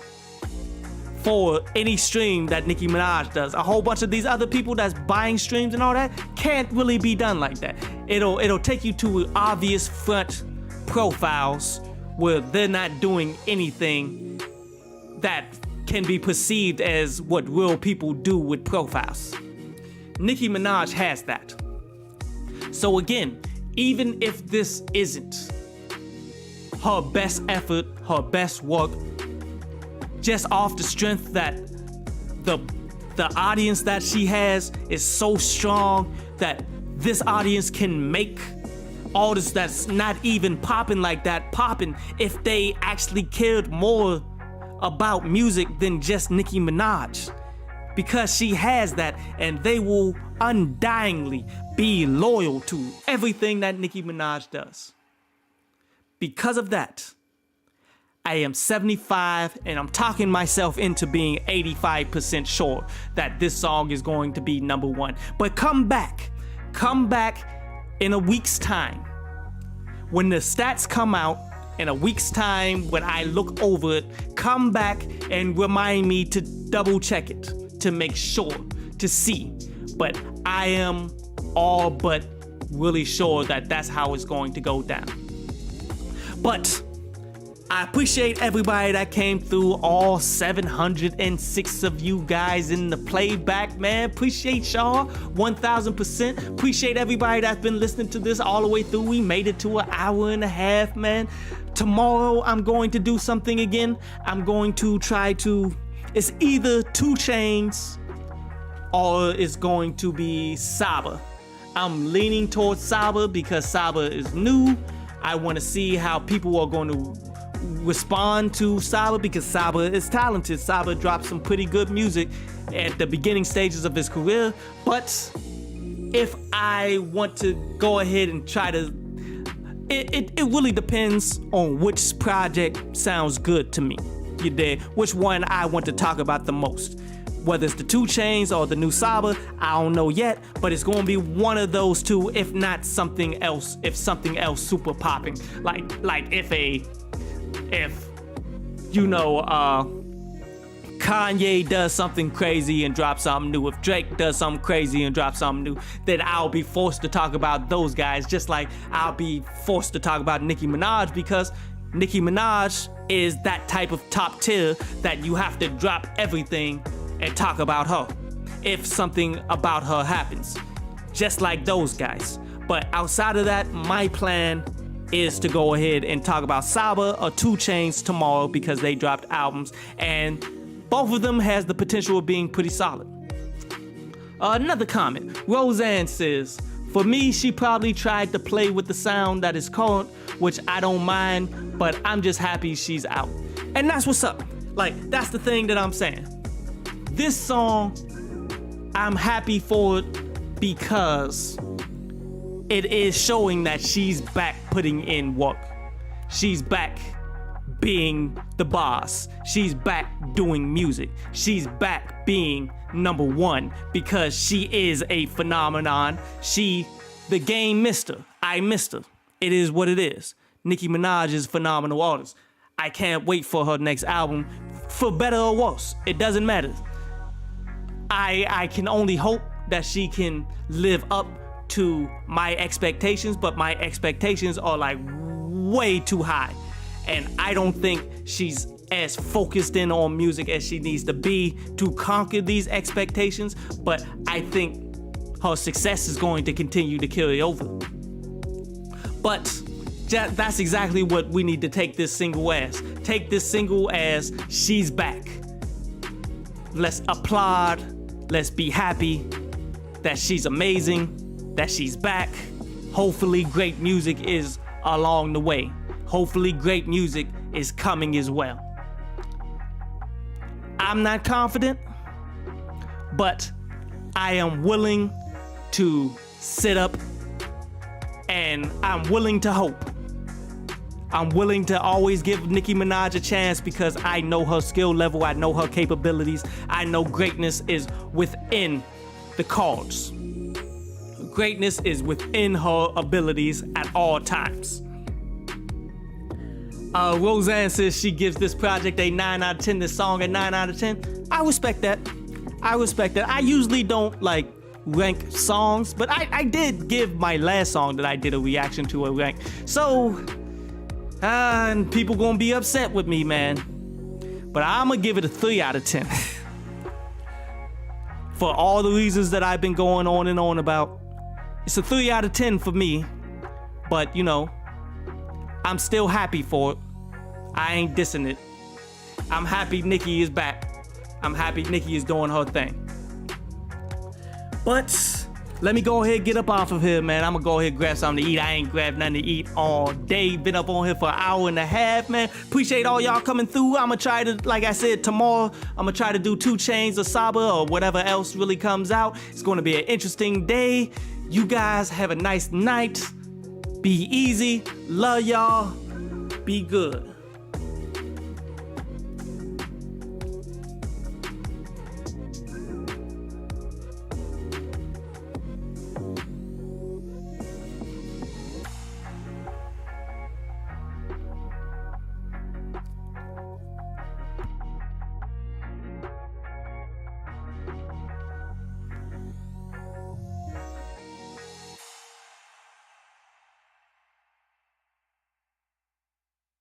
for any stream that Nicki Minaj does. A whole bunch of these other people that's buying streams and all that can't really be done like that. It'll take you to obvious front profiles where they're not doing anything that can be perceived as what real people do with profiles. Nicki Minaj has that. So again, even if this isn't her best effort, her best work, just off the strength that the audience that she has is so strong that this audience can make artists that's not even popping like that popping if they actually cared more about music than just Nicki Minaj. Because she has that, and they will undyingly be loyal to everything that Nicki Minaj does. Because of that, I am 75 and I'm talking myself into being 85% sure that this song is going to be number one. But come back in a week's time. When the stats come out in a week's time, when I look over it, come back and remind me to double check it to make sure to see. But I am all but really sure that that's how it's going to go down. But I appreciate everybody that came through, all 706 of you guys in the playback, man. Appreciate y'all 1000%. Appreciate everybody that's been listening to this all the way through. We made it to an hour and a half, man. Tomorrow I'm going to do something again. I'm going to try to, it's either 2 Chainz or it's going to be Saba. I'm leaning towards Saba because Saba is new. I want to see how people are going to respond to Saba because Saba is talented. Saba dropped some pretty good music at the beginning stages of his career. But if I want to go ahead and try to, it really depends on which project sounds good to me. You dig? Which one I want to talk about the most. Whether it's the 2 Chainz or the new Saba, I don't know yet, but it's gonna be one of those two, if not something else, if something else super popping. Like if Kanye does something crazy and drops something new, if Drake does something crazy and drops something new, then I'll be forced to talk about those guys, just like I'll be forced to talk about Nicki Minaj, because Nicki Minaj is that type of top tier that you have to drop everything and talk about her if something about her happens, just like those guys. But outside of that, my plan is to go ahead and talk about Saba or 2 Chainz tomorrow because they dropped albums and both of them has the potential of being pretty solid. Another comment, Roseanne says, for me, she probably tried to play with the sound that is current, which I don't mind, but I'm just happy she's out. And that's what's up. Like, that's the thing that I'm saying. This song, I'm happy for it because it is showing that she's back putting in work. She's back being the boss. She's back doing music. She's back being number one because she is a phenomenon. The game missed her. I missed her. It is what it is. Nicki Minaj is a phenomenal artist. I can't wait for her next album, for better or worse. It doesn't matter. I can only hope that she can live up to my expectations, but my expectations are like way too high. And I don't think she's as focused in on music as she needs to be to conquer these expectations, but I think her success is going to continue to carry over. But that's exactly what we need to take this single as. Take this single as she's back. Let's applaud. Let's be happy that she's amazing, that she's back. Hopefully great music is along the way. Hopefully great music is coming as well. I'm not confident, but I am willing to sit up and I'm willing to hope. I'm willing to always give Nicki Minaj a chance because I know her skill level, I know her capabilities, I know greatness is within the cards. Greatness is within her abilities at all times. Roseanne says she gives this project a 9 out of 10, this song a 9 out of 10. I respect that. I usually don't rank songs, but I did give my last song that I did a reaction to a rank. So, and people gonna be upset with me, man. But I'm gonna give it a 3 out of 10. For all the reasons that I've been going on and on about. It's a 3 out of 10 for me. But, I'm still happy for it. I ain't dissing it. I'm happy Nicki is back. I'm happy Nicki is doing her thing. But let me go ahead and get up off of here, man. I'm gonna go ahead and grab something to eat. I ain't grabbed nothing to eat all day. Been up on here for an hour and a half, man. Appreciate all y'all coming through. I'm gonna try to, like I said, tomorrow, I'm gonna try to do 2 Chainz or Saba or whatever else really comes out. It's gonna be an interesting day. You guys have a nice night. Be easy. Love y'all. Be good.